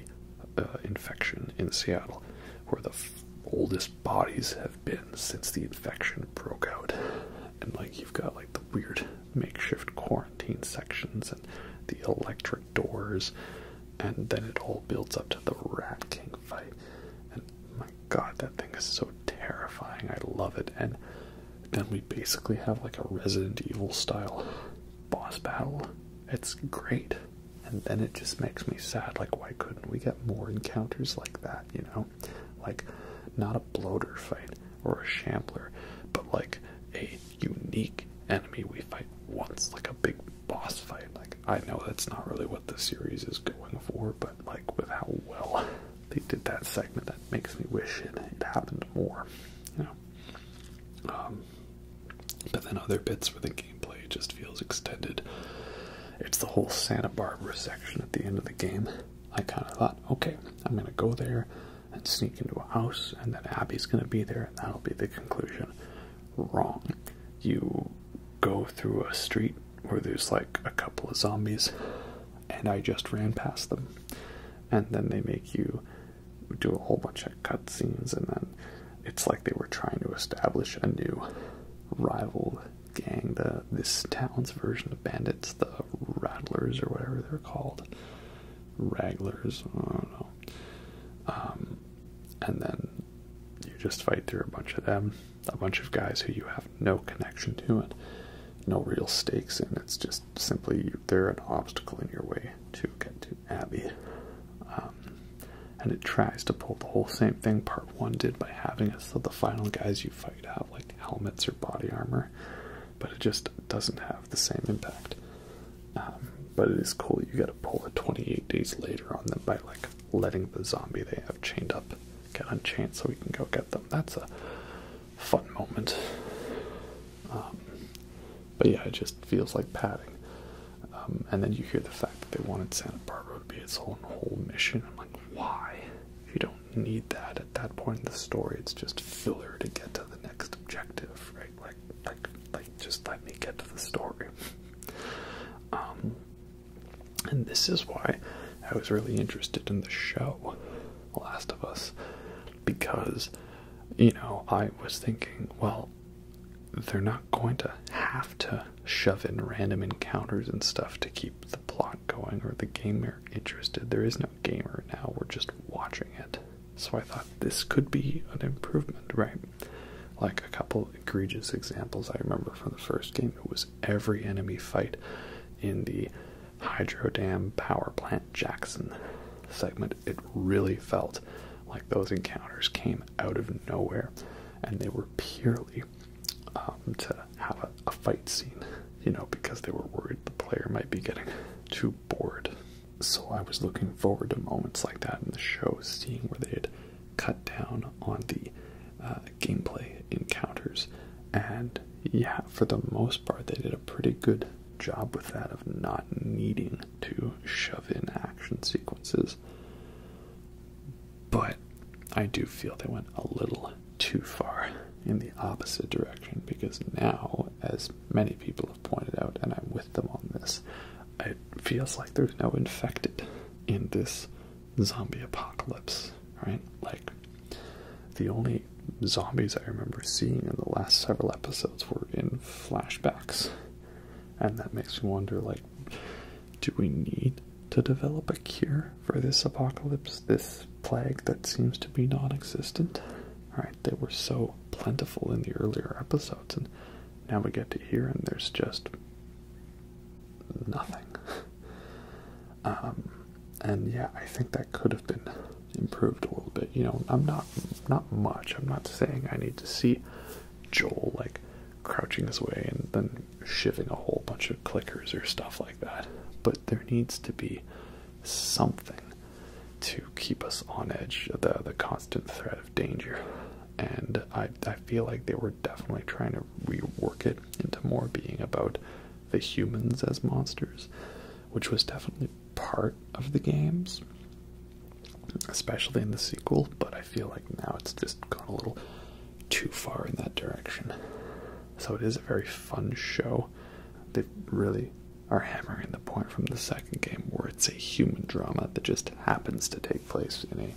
infection in Seattle, where the oldest bodies have been since the infection broke out. And like, you've got like the weird makeshift quarantine sections and the electric doors, and then it all builds up to the Rat King fight. And my god, that thing is so terrifying. I love it. And then we basically have like a Resident Evil style boss battle. It's great. And then it just makes me sad. Like, why couldn't we get more encounters like that, you know? Like, not a bloater fight or a shambler, but like a unique enemy we fight once, like a big boss fight. Like, I know that's not really what the series is going for, but like with how well they did that segment, that makes me wish it happened more, you know? But then other bits where the gameplay just feels extended. It's the whole Santa Barbara section at the end of the game. I kind of thought, okay, I'm going to go there and sneak into a house, and then Abby's going to be there, and that'll be the conclusion. Wrong. You go through a street where there's like a couple of zombies, and I just ran past them. And then they make you do a whole bunch of cutscenes, and then it's like they were trying to establish a new rival gang, this town's version of bandits, the Rattlers or whatever they're called, Raglers, I don't know. And then you just fight through a bunch of them, a bunch of guys who you have no connection to and no real stakes in. It's just simply they're an obstacle in your way to get to Abby. And it tries to pull the whole same thing Part 1 did by having it so the final guys you fight have like helmets or body armor, but it just doesn't have the same impact. But it is cool you get to pull it 28 days later on them by like letting the zombie they have chained up get unchained so we can go get them. That's a fun moment. But yeah, it just feels like padding. And then you hear the fact that they wanted Santa Barbara to be its own whole mission. I'm like, why? You don't need that at that point in the story. It's just filler to get to the next objective, right? Like, just let me get to the story. And this is why I was really interested in the show, Last of Us, because, you know, I was thinking, well, they're not going to have to shove in random encounters and stuff to keep the plot going or the gamer interested. There is no gamer now, we're just watching it. So I thought this could be an improvement, right? Like a couple egregious examples I remember from the first game, it was every enemy fight in the Hydro Dam Power Plant Jackson segment. It really felt like those encounters came out of nowhere and they were purely to have a fight scene, you know, because they were worried the player might be getting too bored. So I was looking forward to moments like that in the show, seeing where they had cut down on the gameplay encounters. And yeah, for the most part, they did a pretty good job with that, of not needing to shove in action sequences. But I do feel they went a little too far in the opposite direction, because now, as many people have pointed out, and I'm with them on this, it feels like there's no infected in this zombie apocalypse, right? Like, the only zombies I remember seeing in the last several episodes were in flashbacks. And that makes me wonder, like, do we need to develop a cure for this apocalypse, this plague that seems to be non-existent? Right? They were so plentiful in the earlier episodes, and now we get to here and there's just nothing. And yeah, I think that could have been improved a little bit. You know, not much. I'm not saying I need to see Joel like crouching his way and then shivving a whole bunch of clickers or stuff like that. But there needs to be something to keep us on edge, the constant threat of danger. And I feel like they were definitely trying to rework it into more being about the humans as monsters, which was definitely part of the games, especially in the sequel, but I feel like now it's just gone a little too far in that direction. So it is a very fun show. They really are hammering the point from the second game where it's a human drama that just happens to take place in a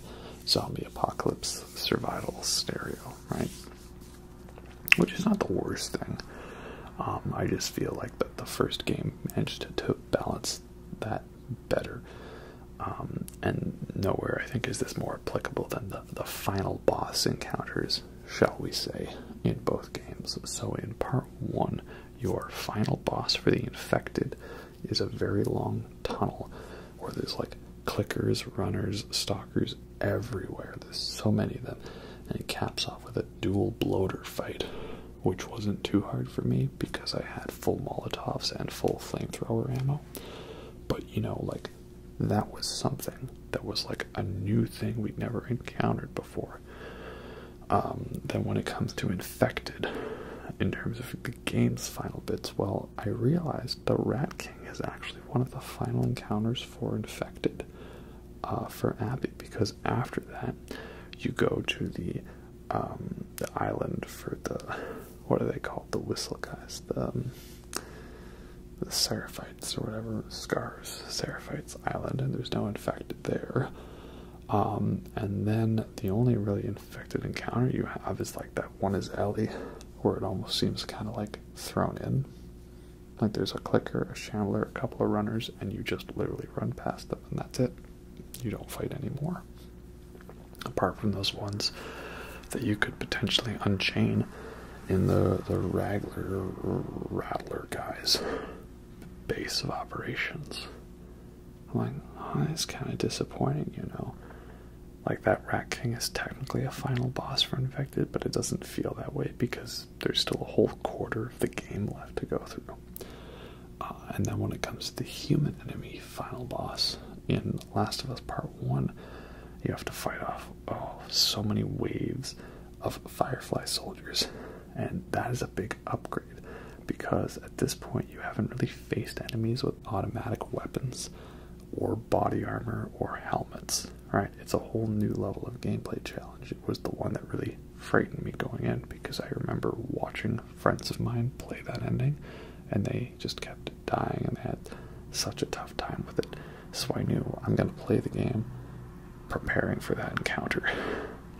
zombie apocalypse survival scenario, right? Which is not the worst thing. I just feel like that the first game managed to balance that better. And nowhere, I think, is this more applicable than the final boss encounters, shall we say, in both games. So in part 1, your final boss for the infected is a very long tunnel where there's like clickers, runners, stalkers everywhere. There's so many of them. And it caps off with a dual bloater fight, which wasn't too hard for me because I had full Molotovs and full flamethrower ammo. But, you know, like, that was something that was like a new thing we'd never encountered before. Then when it comes to infected, in terms of the game's final bits, well, I realized the Rat King is actually one of the final encounters for infected for Abby, because after that you go to the island for the, what are they called, the whistle guys, the Seraphites or whatever, Scars, Seraphites Island, and there's no infected there. And then the only really infected encounter you have is like that one is Ellie, where it almost seems kind of like thrown in. Like there's a clicker, a shambler, a couple of runners, and you just literally run past them, and that's it. You don't fight anymore. Apart from those ones that you could potentially unchain in the Rattler guy's base of operations. I'm like, oh, it's kind of disappointing, you know. Like, that Rat King is technically a final boss for Infected, but it doesn't feel that way because there's still a whole quarter of the game left to go through. And then when it comes to the human enemy final boss in Last of Us Part 1, you have to fight off, so many waves of Firefly soldiers. And that is a big upgrade because at this point you haven't really faced enemies with automatic weapons or body armor or helmets, right? It's a whole new level of gameplay challenge. It was the one that really frightened me going in because I remember watching friends of mine play that ending and they just kept dying and they had such a tough time with it. So I knew I'm going to play the game preparing for that encounter,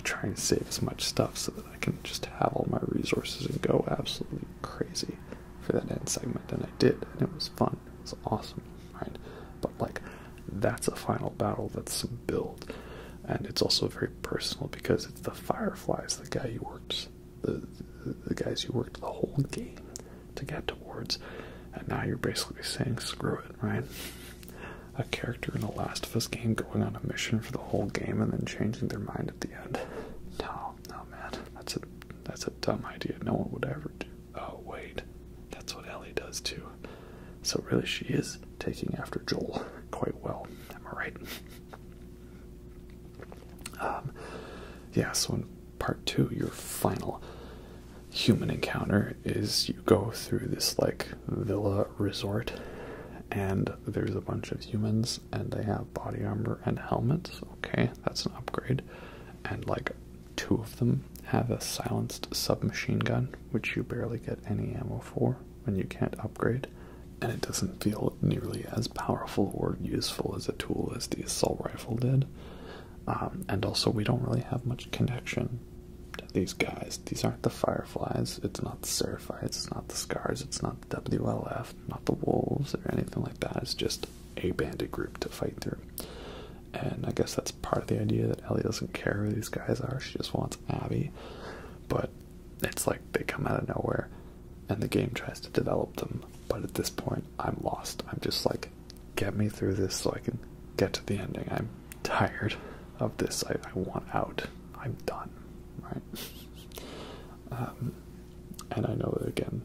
trying to save as much stuff so that I can just have all my resources and go absolutely crazy for that end segment. And I did, and it was fun. It was awesome, right? But like, that's a final battle, that's some build, and it's also very personal because it's the Fireflies, the guy you worked, the guys you worked the whole game to get towards, and now you're basically saying screw it, right? A character in a Last of Us game going on a mission for the whole game and then changing their mind at the end. No, man, that's a dumb idea. No one would ever do. Oh wait, that's what Ellie does too. So really, she is taking after Joel quite well. Am I right? Yeah. So in Part 2, your final human encounter is you go through this like villa resort. And there's a bunch of humans, and they have body armor and helmets. Okay, that's an upgrade. And like 2 of them have a silenced submachine gun, which you barely get any ammo for when you can't upgrade. And it doesn't feel nearly as powerful or useful as a tool as the assault rifle did. And also, we don't really have much connection to these guys. These aren't the Fireflies, it's not the Seraphites, it's not the Scars, it's not the WLF, not the Wolves, or anything like that. It's just a bandit group to fight through. And I guess that's part of the idea that Ellie doesn't care who these guys are, she just wants Abby. But it's like they come out of nowhere, and the game tries to develop them. But at this point, I'm lost. I'm just like, get me through this so I can get to the ending. I'm tired of this. I want out. I'm done. Right? And I know that, again,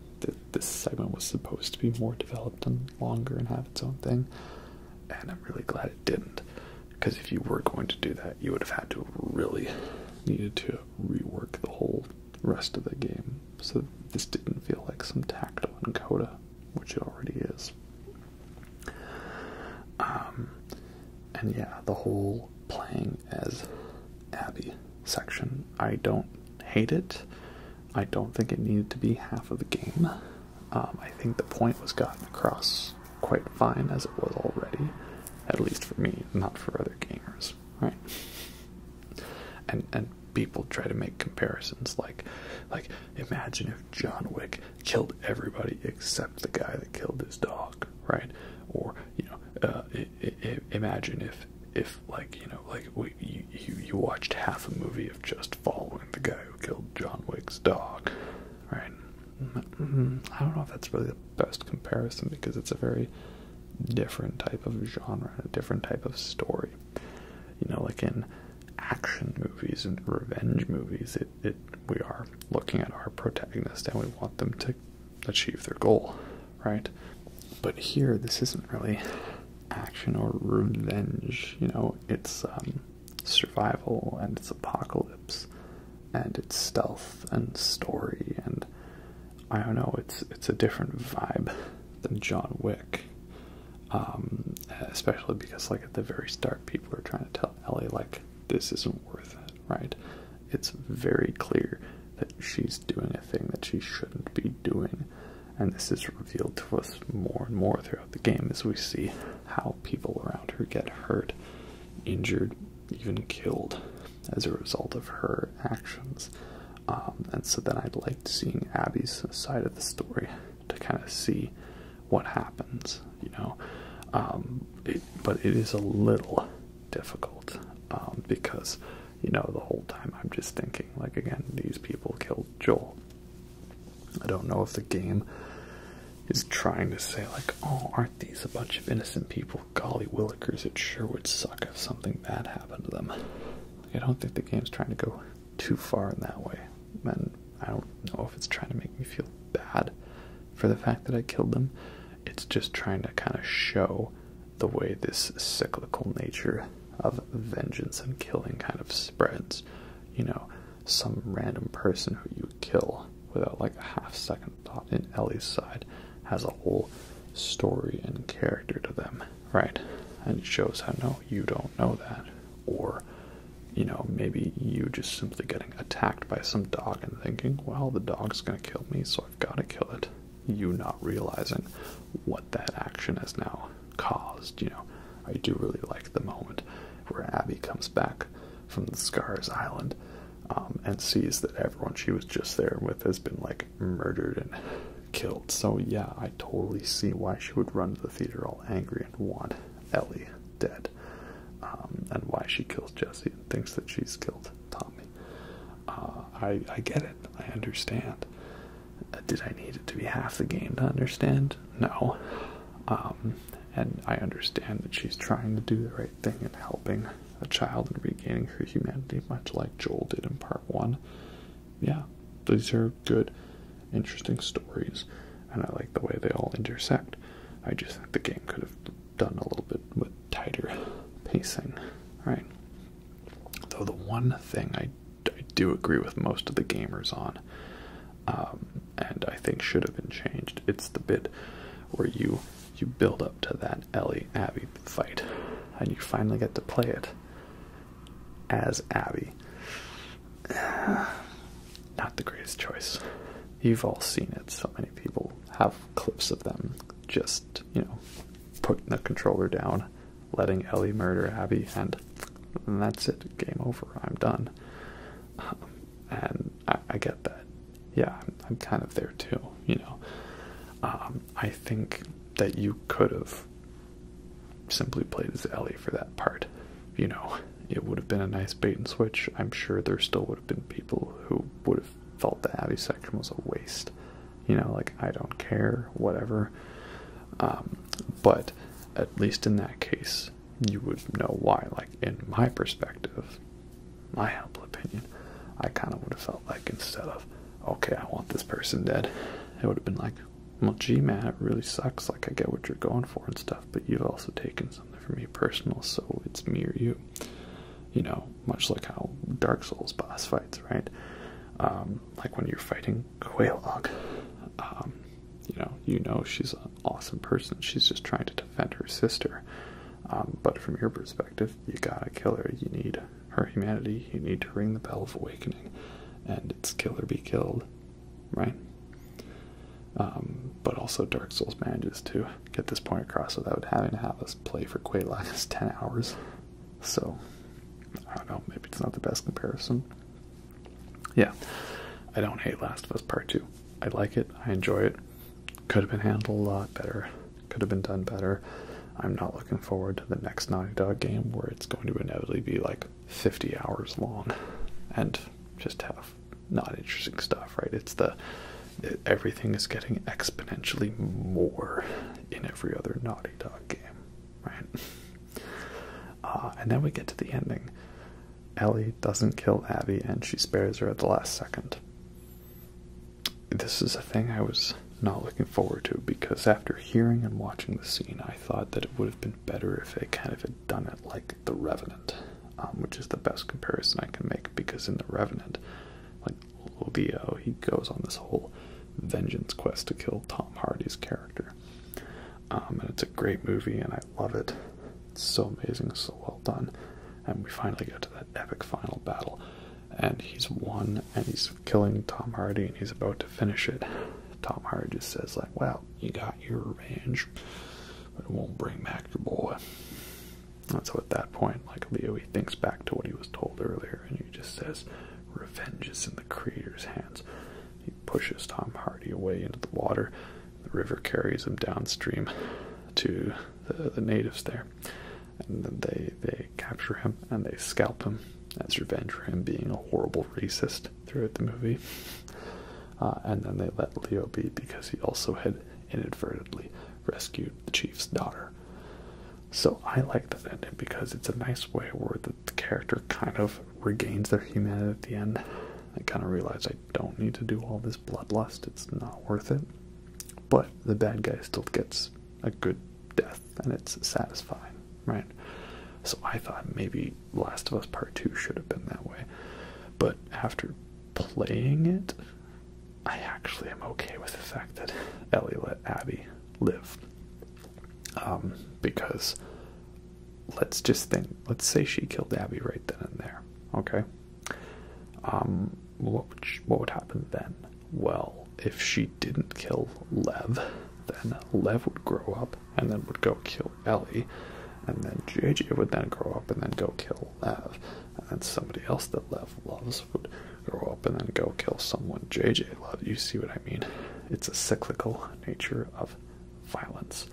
this segment was supposed to be more developed and longer and have its own thing, and I'm really glad it didn't, because if you were going to do that, you would have had to really needed to rework the whole rest of the game, so this didn't feel like some tacked on coda, which it already is. And yeah, the whole playing as Abby section, I don't hate it. I don't think it needed to be half of the game. I think the point was gotten across quite fine as it was already, at least for me, not for other gamers, right? And people try to make comparisons like imagine if John Wick killed everybody except the guy that killed his dog, right? Or imagine if like you watched half a movie of just following the guy who killed John Wick's dog, right? I don't know if that's really the best comparison because it's a very different type of genre, a different type of story. Like in action movies and revenge movies, we are looking at our protagonist and we want them to achieve their goal, right? But here, this isn't really action or revenge. It's survival, and it's apocalypse, and it's stealth and story, and I don't know, it's a different vibe than John Wick. Especially because, like, at the very start, people are trying to tell Ellie, like, this isn't worth it, right? It's very clear that she's doing a thing that she shouldn't be doing, and this is revealed to us more and more throughout the game as we see how people around her get hurt, injured, even killed as a result of her actions. And so then I liked seeing Abby's side of the story to kind of see what happens, but it is a little difficult because you know, the whole time I'm just thinking, like, again, these people killed Joel. I don't know if the game is trying to say, like, oh, aren't these a bunch of innocent people? Golly willikers, it sure would suck if something bad happened to them. I don't think the game's trying to go too far in that way. And I don't know if it's trying to make me feel bad for the fact that I killed them. It's just trying to kind of show the way this cyclical nature of vengeance and killing kind of spreads. You know, some random person who you kill without like a half-second thought in Ellie's side has a whole story and character to them, right? And it shows how, no, you don't know that. Or, you know, maybe you just simply getting attacked by some dog and thinking, well, the dog's gonna kill me, so I've got to kill it. You not realizing what that action has now caused. You know, I do really like the moment where Abby comes back from the Scars Island and sees that everyone she was just there with has been like murdered and killed. So yeah, I totally see why she would run to the theater all angry and want Ellie dead, and why she kills Jesse and thinks that she's killed Tommy. I get it. I understand. Did I need it to be half the game to understand? No. And I understand that she's trying to do the right thing and helping a child and regaining her humanity, much like Joel did in part 1. Yeah, these are good, interesting stories, and I like the way they all intersect. I just think the game could have done a little bit with tighter pacing, right? Though the one thing I do agree with most of the gamers on, and I think should have been changed, it's the bit where you build up to that Ellie-Abby fight, and you finally get to play it as Abby. Not the greatest choice. You've all seen it. So many people have clips of them just, you know, putting the controller down, letting Ellie murder Abby, and that's it. Game over. I'm done. And I get that. Yeah, I'm kind of there too, you know. I think that you could have simply played as Ellie for that part. You know, it would have been a nice bait and switch. I'm sure there still would have been people who would have felt the Abby section was a waste. You know, like, I don't care, whatever. But at least in that case, you would know why. Like, in my perspective, my humble opinion, I kind of would have felt like, instead of, okay, I want this person dead, it would have been like, well, gee, man, it really sucks. Like, I get what you're going for and stuff, but you've also taken something from me personal, so it's me or you. You know, much like how Dark Souls boss fights, right? Like when you're fighting Quelaag, you know she's an awesome person. She's just trying to defend her sister. But from your perspective, you gotta kill her. You need her humanity. You need to ring the bell of awakening, and it's kill or be killed, right? But also Dark Souls manages to get this point across without having to have us play for Quelaag 10 hours. So, I don't know, maybe it's not the best comparison. Yeah, I don't hate Last of Us Part 2. I like it, I enjoy it. Could have been handled a lot better. Could have been done better. I'm not looking forward to the next Naughty Dog game where it's going to inevitably be like 50 hours long and just have not interesting stuff, right? Everything is getting exponentially more in every other Naughty Dog game, right? And then we get to the ending. Ellie doesn't kill Abby, and she spares her at the last second. This is a thing I was not looking forward to, because after hearing and watching the scene, I thought that it would have been better if they kind of had done it like The Revenant, which is the best comparison I can make, because in The Revenant, like, Leo, he goes on this whole vengeance quest to kill Tom Hardy's character. And it's a great movie, and I love it. It's so amazing, so well done. And we finally get to that epic final battle, and he's won, and he's killing Tom Hardy, and he's about to finish it. Tom Hardy just says, like, well, you got your revenge, but it won't bring back your boy. And so at that point, like, Leo, he thinks back to what he was told earlier, and he just says, revenge is in the Creator's hands. He pushes Tom Hardy away into the water. The river carries him downstream to the natives there. And then they capture him, and they scalp him, as revenge for him being a horrible racist throughout the movie. And then they let Leo be because he also had inadvertently rescued the chief's daughter. So I like that ending because it's a nice way where the character kind of regains their humanity at the end. I kind of realize I don't need to do all this bloodlust. It's not worth it. But the bad guy still gets a good death, and it's satisfying, right? So I thought maybe Last of Us Part 2 should have been that way. But after playing it, I actually am okay with the fact that Ellie let Abby live. Because let's say she killed Abby right then and there, okay? What would happen then? Well, if she didn't kill Lev, then Lev would grow up and then would go kill Ellie, and then JJ would then grow up and then go kill Lev, and then somebody else that Lev loves would grow up and then go kill someone JJ loves. You see what I mean? It's a cyclical nature of violence.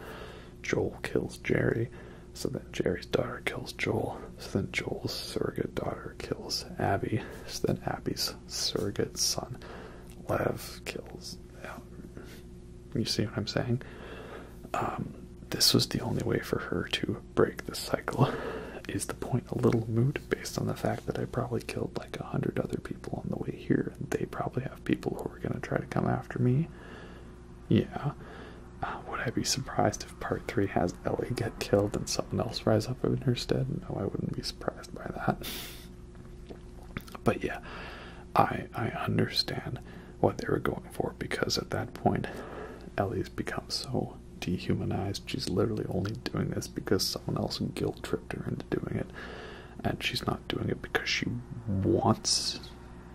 Joel kills Jerry, so then Jerry's daughter kills Joel, so then Joel's surrogate daughter kills Abby, so then Abby's surrogate son Lev kills. You see what I'm saying? This was the only way for her to break the cycle. Is the point a little moot based on the fact that I probably killed like 100 other people on the way here, and they probably have people who are going to try to come after me? Yeah. Would I be surprised if Part 3 has Ellie get killed and someone else rise up in her stead? No, I wouldn't be surprised by that. But yeah, I understand what they were going for, because at that point, Ellie's become so dehumanized. She's literally only doing this because someone else guilt tripped her into doing it, and she's not doing it because she wants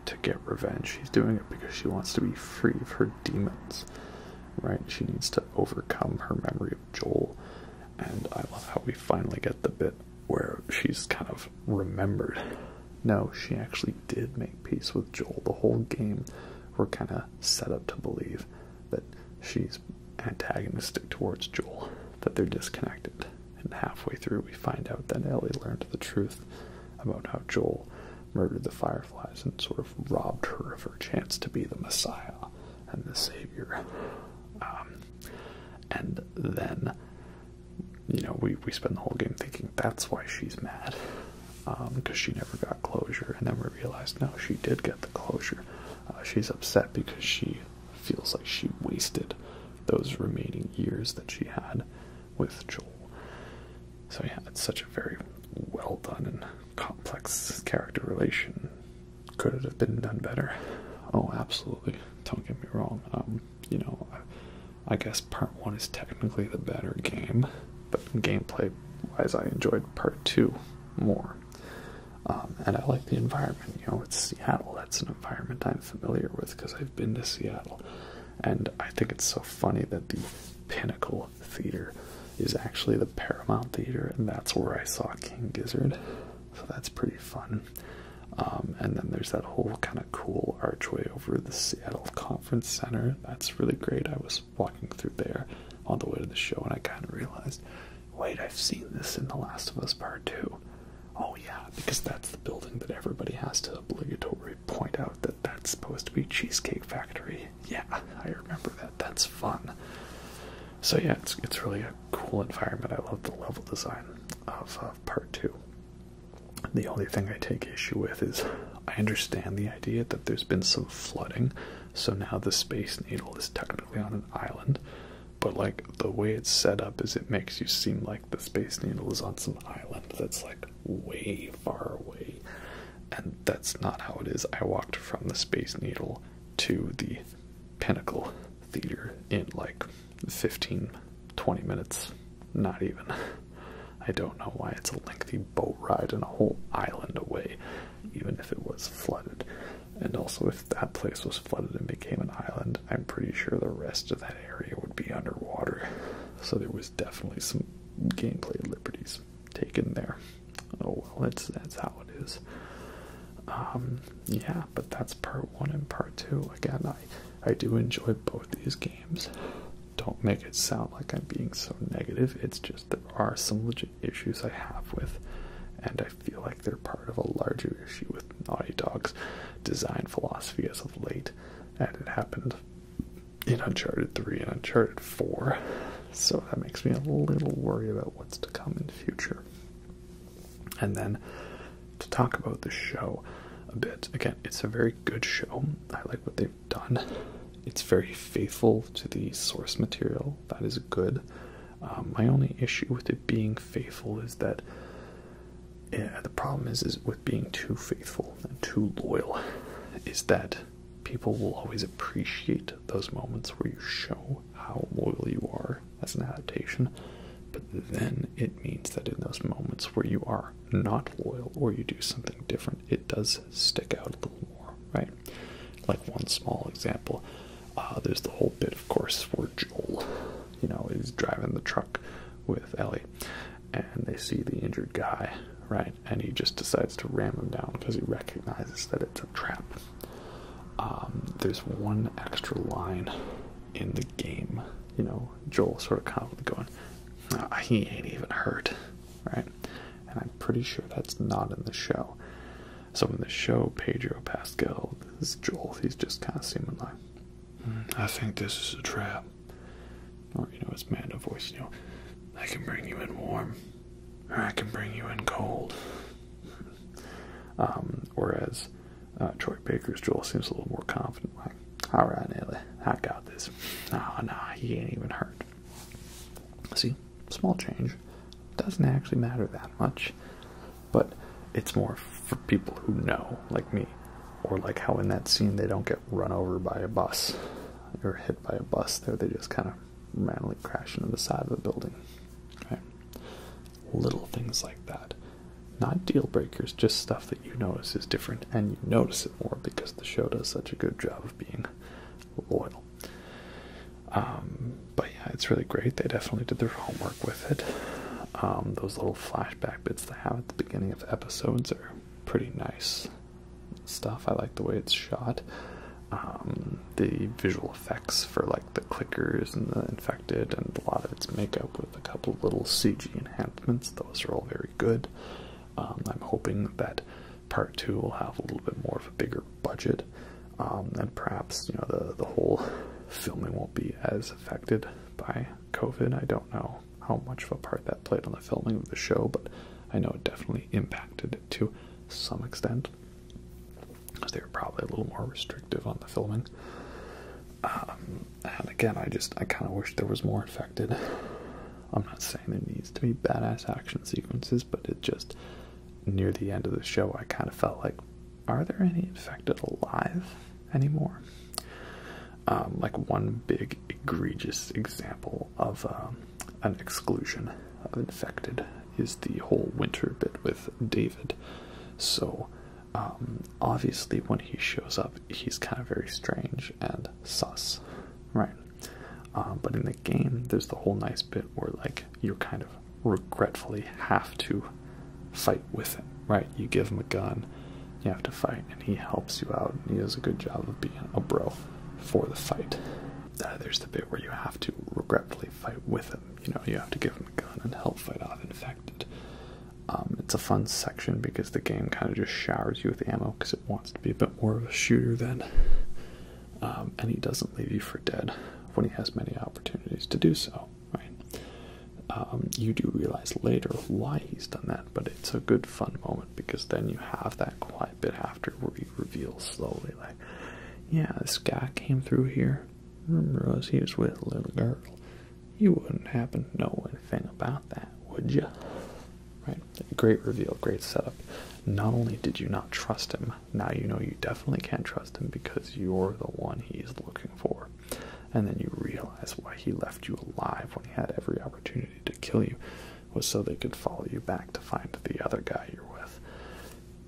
to get revenge. She's doing it because she wants to be free of her demons, right? She needs to overcome her memory of Joel, and I love how we finally get the bit where she's kind of remembered. No, she actually did make peace with Joel. The whole game we're kind of set up to believe that she's antagonistic towards Joel, that they're disconnected, and halfway through we find out that Ellie learned the truth about how Joel murdered the Fireflies and sort of robbed her of her chance to be the Messiah and the Savior. And then, we spend the whole game thinking that's why she's mad, because she never got closure, and then we realize, no, she did get the closure. She's upset because she feels like she wasted those remaining years that she had with Joel. So yeah, it's such a very well done and complex character relation. Could it have been done better? Oh, absolutely. Don't get me wrong. I guess Part 1 is technically the better game, but gameplay-wise, I enjoyed Part 2 more. And I like the environment. It's Seattle. That's an environment I'm familiar with because I've been to Seattle. And I think it's so funny that the Pinnacle Theater is actually the Paramount Theater, and that's where I saw King Gizzard. So that's pretty fun. And then there's that whole kind of cool archway over the Seattle Conference Center. That's really great. I was walking through there on the way to the show, and I kind of realized, wait, I've seen this in The Last of Us Part 2. Oh yeah, because that's the building that everybody has to obligatory point out that that's supposed to be Cheesecake Factory. Yeah, I remember that. That's fun. So yeah, it's really a cool environment. I love the level design of Part 2. The only thing I take issue with is I understand the idea that there's been some flooding, so now the Space Needle is technically on an island, but like the way it's set up is it makes you seem like the Space Needle is on some island that's like way far away, and that's not how it is. I walked from the Space Needle to the Pinnacle Theater in like 15-20 minutes, not even. I don't know why it's a lengthy boat ride and a whole island away, even if it was flooded. And also, if that place was flooded and became an island, I'm pretty sure the rest of that area would be underwater. So there was definitely some gameplay liberties taken there. Oh well, that's how it is. Yeah, but that's Part 1 and Part 2. Again, I do enjoy both these games. Don't make it sound like I'm being so negative. It's just there are some legit issues I have with and I feel like they're part of a larger issue with Naughty Dog's design philosophy as of late, and it happened in Uncharted 3 and Uncharted 4, so that makes me a little worried about what's to come in the future. And then, to talk about the show a bit, again, it's a very good show. I like what they've done. It's very faithful to the source material. That is good. My only issue with it being faithful is that the problem is with being too faithful and too loyal, is that people will always appreciate those moments where you show how loyal you are as an adaptation, but then it means that in those moments where you are not loyal or you do something different, it does stick out a little more, right? Like one small example, there's the whole bit, of course, where Joel, is driving the truck with Ellie, and they see the injured guy, right? And he just decides to ram him down because he recognizes that it's a trap. There's one extra line in the game, Joel sort of confidently going, he ain't even hurt, right? And I'm pretty sure that's not in the show. So in the show, Pedro Pascal is Joel. He's just kind of seeming like, I think this is a trap. Or, his Mando voice, I can bring you in warm, or I can bring you in cold. Whereas Troy Baker's Joel seems a little more confident, like, alright, Ellie, I got this. Nah, he ain't even hurt. See, small change. Doesn't actually matter that much, but it's more for people who know, like me, or like how in that scene they don't get run over by a bus or hit by a bus there, they just kind of randomly crash into the side of the building. Okay? Little things like that. Not deal breakers, just stuff that you notice is different, and you notice it more because the show does such a good job of being loyal. But yeah, it's really great. They definitely did their homework with it. Those little flashback bits they have at the beginning of episodes are pretty nice stuff. I like the way it's shot. The visual effects for like the clickers and the infected and a lot of its makeup with a couple of little CG enhancements, those are all very good. I'm hoping that part 2 will have a little bit more of a bigger budget, and perhaps the whole filming won't be as affected by COVID. I don't know how much of a part that played on the filming of the show, but I know it definitely impacted it to some extent, because they were probably a little more restrictive on the filming. And again, I kind of wish there was more infected. I'm not saying there needs to be badass action sequences, but it just, near the end of the show, I kind of felt like, are there any infected alive anymore? Like one big egregious example of an exclusion of infected is the whole winter bit with David. So obviously when he shows up, he's kind of very strange and sus, right? But in the game, there's the whole nice bit where like you kind of regretfully have to fight with him, right? You give him a gun, you have to fight, and he helps you out, and he does a good job of being a bro for the fight. There's the bit where you have to regretfully fight with him. You have to give him a gun and help fight off infected. It's a fun section because the game kind of just showers you with ammo because it wants to be a bit more of a shooter then. And he doesn't leave you for dead when he has many opportunities to do so, right? You do realize later why he's done that, but it's a good fun moment because then you have that quiet bit after where he reveals slowly, like, yeah, this guy came through here. Remember us, he was with a little girl. You wouldn't happen to know anything about that, would you? Right? Great reveal, great setup. Not only did you not trust him, now you know you definitely can't trust him because you're the one he's looking for. And then you realize why he left you alive when he had every opportunity to kill you was so they could follow you back to find the other guy you're with.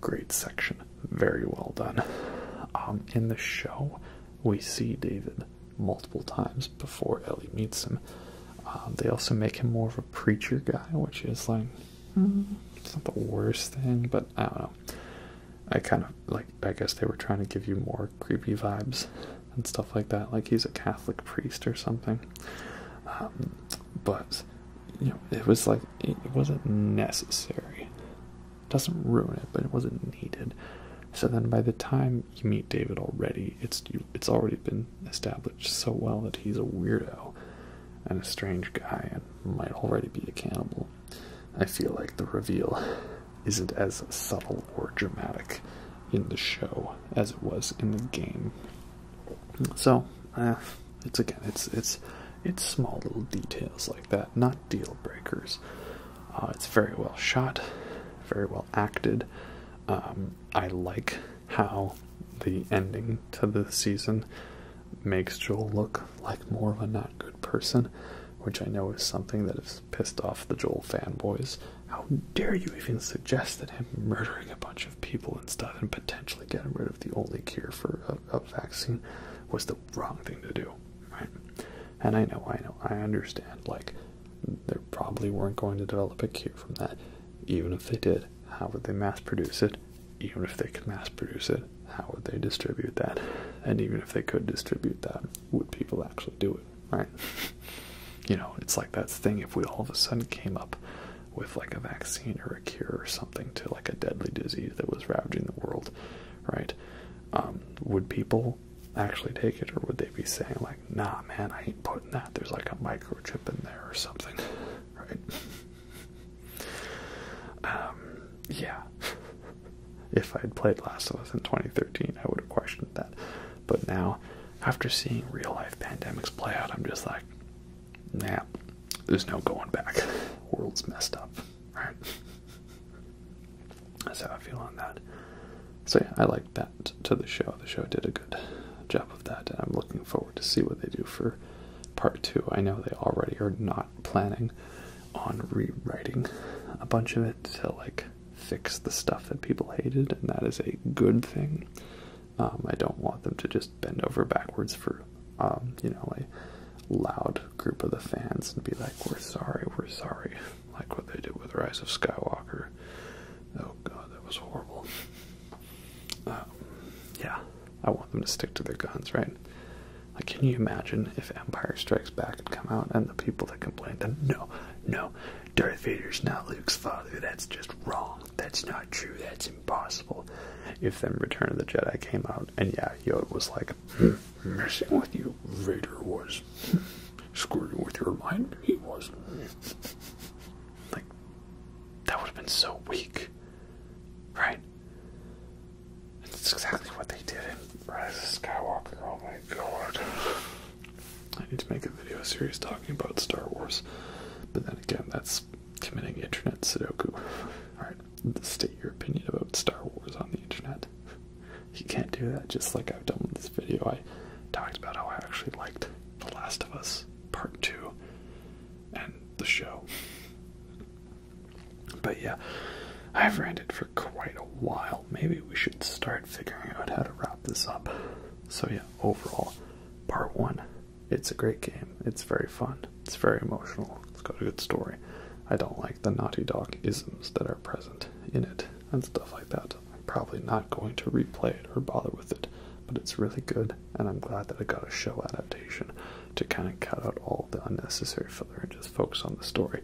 Great section. Very well done. In the show, we see David multiple times before Ellie meets him. They also make him more of a preacher guy, which is like, it's not the worst thing, but I don't know. I kind of like, I guess they were trying to give you more creepy vibes and stuff like that, like he's a Catholic priest or something. But it was like, it wasn't necessary doesn't ruin it, but it wasn't needed. So then by the time you meet David already, it's already been established so well that he's a weirdo and a strange guy and might already be a cannibal. I feel like the reveal isn't as subtle or dramatic in the show as it was in the game. So, it's small little details like that, not deal breakers. It's very well shot, very well acted. I like how the ending to the season makes Joel look like more of a not good person, which I know is something that has pissed off the Joel fanboys. How dare you even suggest that him murdering a bunch of people and stuff and potentially getting rid of the only cure for a vaccine was the wrong thing to do, right? And I understand, like, they probably weren't going to develop a cure from that. Even if they did, how would they mass produce it? Even if they could mass produce it, how would they distribute that? And even if they could distribute that, would people actually do it, right? You know, it's like that thing, if we all of a sudden came up with like a vaccine or a cure or something to like a deadly disease that was ravaging the world, right? Would people actually take it, or would they be saying like, nah man, I ain't putting that, there's like a microchip in there or something, right? Yeah. If I had played Last of Us in 2013, I would have questioned that. But now, after seeing real life pandemics play out, I'm just like, nah, there's no going back. World's messed up, right? That's how I feel on that. So yeah, I like that to the show. The show did a good job of that, and I'm looking forward to see what they do for part 2. I know they already are not planning on rewriting a bunch of it to like fix the stuff that people hated, and that is a good thing. I don't want them to just bend over backwards for you know, a loud group of the fans and be like, we're sorry, like what they did with Rise of Skywalker. Oh god, that was horrible. Yeah, I want them to stick to their guns, right? Like, can you imagine if Empire Strikes Back had come out and the people that complained that no, Darth Vader's not Luke's father, that's just wrong, that's not true, that's impossible. If then Return of the Jedi came out and yeah, Yoda was like, messing with you, Vader was. Screwing with your mind, he was. Like, that would have been so weak, right? It's exactly what they did in Rise of Skywalker. Oh my god. I need to make a video series talking about Star Wars. But then again, that's committing internet Sudoku. Alright, state your opinion about Star Wars on the internet. You can't do that, just like I've done with this video. I talked about how I actually liked The Last of Us Part 2 and the show. But yeah, I've ranted for quite a while. Maybe we should start figuring out how to wrap this up. So yeah, overall, part 1, it's a great game. It's very fun. It's very emotional. It's got a good story. I don't like the Naughty Dog isms that are present in it and stuff like that. I'm probably not going to replay it or bother with it, but it's really good, and I'm glad that I got a show adaptation to kind of cut out all the unnecessary filler and just focus on the story.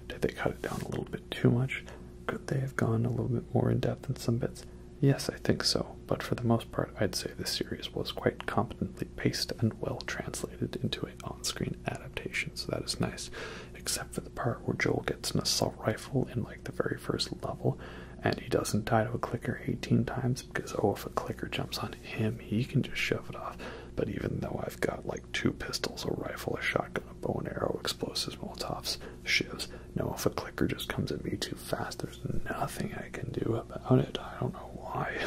Did they cut it down a little bit too much? Could they have gone a little bit more in depth in some bits? Yes, I think so, but for the most part, I'd say this series was quite competently paced and well translated into an on-screen adaptation, so that is nice. Except for the part where Joel gets an assault rifle in like the very first level, and he doesn't die to a clicker 18 times because, oh, if a clicker jumps on him, he can just shove it off. But even though I've got like 2 pistols, a rifle, a shotgun, a bow and arrow, explosives, molotovs, shivs, no, if a clicker just comes at me too fast, there's nothing I can do about it. I don't know why.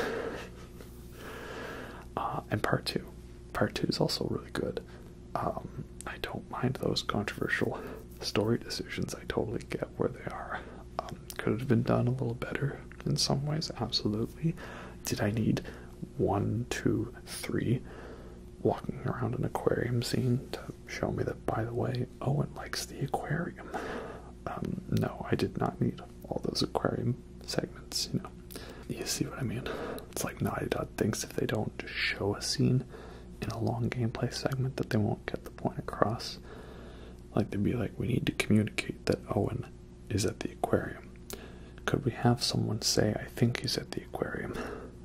And part 2. Part 2 is also really good. I don't mind those controversial story decisions. I totally get where they are. Could it have been done a little better in some ways? Absolutely. Did I need 1, 2, 3 walking around an aquarium scene to show me that, by the way, Owen likes the aquarium? No, I did not need all those aquarium segments, you know. You see what I mean? It's like Naughty Dog thinks if they don't just show a scene in a long gameplay segment that they won't get the point across. Like, they'd be like, we need to communicate that Owen is at the aquarium. Could we have someone say, I think he's at the aquarium?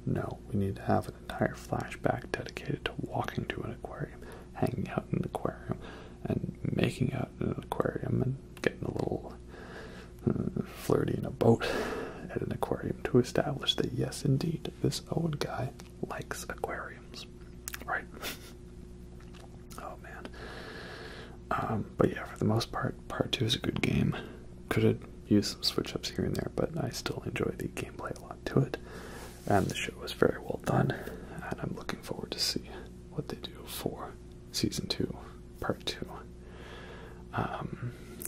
No, we need to have an entire flashback dedicated to walking to an aquarium, hanging out in an aquarium, and making out in an aquarium, and getting a little flirty in a boat at an aquarium to establish that, yes, indeed, this Owen guy likes aquariums. Right? Oh, man. But yeah, for the most part, Part 2 is a good game. Could have used some switch-ups here and there, but I still enjoy the gameplay a lot to it. And the show was very well done, and I'm looking forward to see what they do for Season 2, Part 2.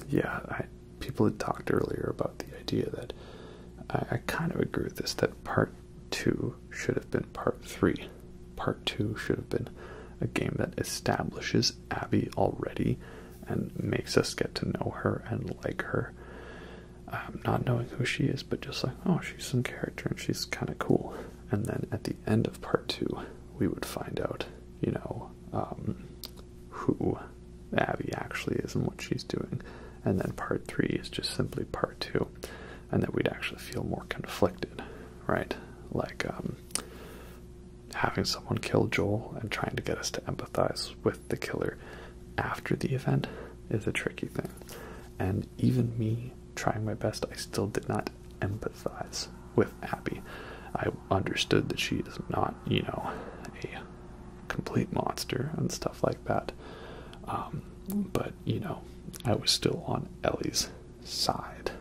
Yeah, people had talked earlier about the idea that I kind of agree with this, that Part 2 should have been Part 3. Part 2 should have been a game that establishes Abby already and makes us get to know her and like her. Not knowing who she is, but just like, oh, she's some character and she's kind of cool. And then at the end of Part 2, we would find out, you know, who Abby actually is and what she's doing. And then Part 3 is just simply Part 2. And then we'd actually feel more conflicted, right? Like, having someone kill Joel and trying to get us to empathize with the killer after the event is a tricky thing. And even me trying my best, I still did not empathize with Abby. I understood that she is not, you know, a complete monster and stuff like that. But, you know, I was still on Ellie's side.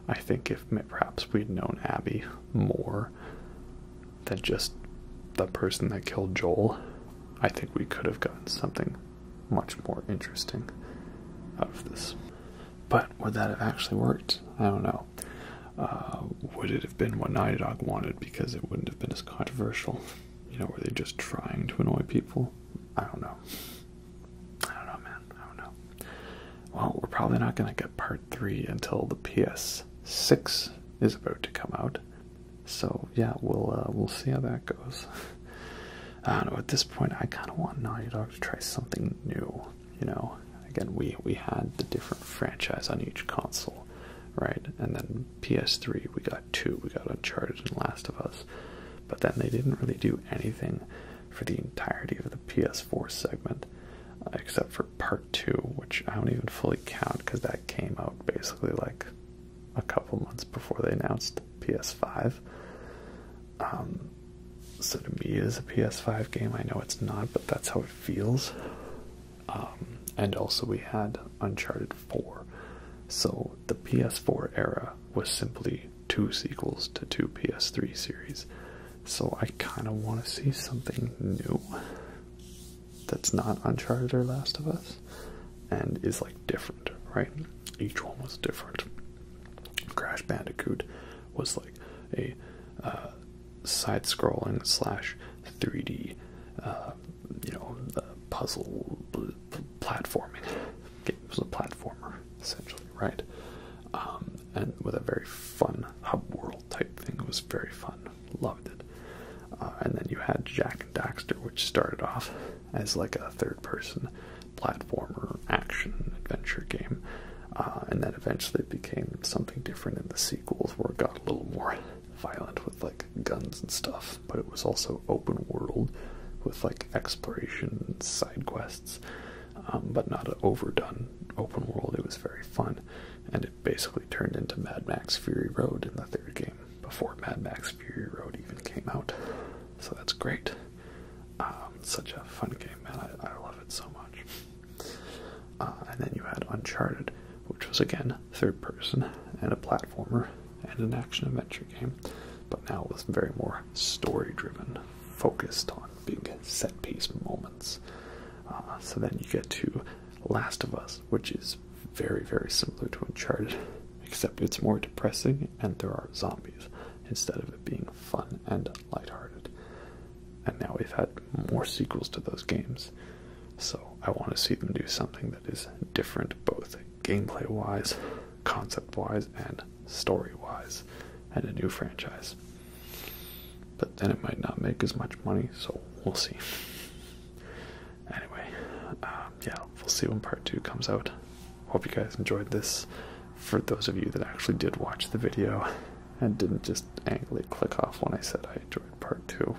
I think if perhaps we'd known Abby more than just the person that killed Joel, I think we could have gotten something much more interesting out of this. But would that have actually worked? I don't know. Would it have been what Naughty Dog wanted because it wouldn't have been as controversial? You know, were they just trying to annoy people? I don't know. I don't know, man. I don't know. Well, we're probably not going to get Part 3 until the PS6 is about to come out. So, yeah, we'll see how that goes. I don't know, at this point, I kind of want Naughty Dog to try something new, you know? Again, we had the different franchise on each console, right? And then PS3, we got 2. We got Uncharted and Last of Us. But then they didn't really do anything for the entirety of the PS4 segment, except for Part 2, which I don't even fully count because that came out basically like a couple months before they announced PS5. So to me, it is a PS5 game. I know it's not, but that's how it feels. And also we had Uncharted 4. So the PS4 era was simply 2 sequels to 2 PS3 series. So I kind of want to see something new that's not Uncharted or Last of Us and is like different, right? Each one was different. Crash Bandicoot was like a side-scrolling / 3D, you know, puzzle platforming. It was a platformer, essentially, right? And with a very fun hub world type thing. It was very fun. Loved it. And then you had Jak and Daxter, which started off as like a third-person platformer action adventure game. And then eventually it became something different in the sequels where it got a little more violent with like guns and stuff, but it was also open world with like exploration and side quests, but not an overdone open world. It was very fun, and it basically turned into Mad Max Fury Road in the third game before Mad Max Fury Road even came out. So that's great. Such a fun game, man. I love it so much. And then you had Uncharted, which was again third person and a platformer and an action adventure game, but now it was very more story driven, focused on big set piece moments. So then you get to Last of Us, which is very, very similar to Uncharted, except it's more depressing and there are zombies instead of it being fun and lighthearted. And now we've had more sequels to those games, so I want to see them do something that is different, both gameplay wise, concept wise, and story wise, and a new franchise. But then it might not make as much money, so we'll see. Anyway, yeah, we'll see when Part 2 comes out. Hope you guys enjoyed this for those of you that actually did watch the video and didn't just angrily click off when I said I enjoyed part 2.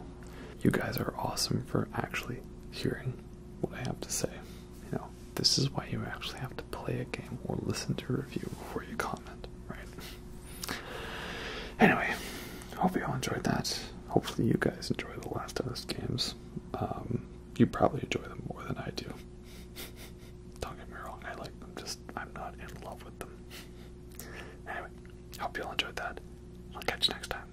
You guys are awesome for actually hearing what I have to say. You know, this is why you actually have to play a game or listen to a review before you comment, right? Anyway, hope you all enjoyed that. Hopefully you guys enjoy the Last of Us games. You probably enjoy them more than I do. Don't get me wrong, I like them, just I'm not in love with them. Anyway, hope you all enjoyed that. I'll catch you next time.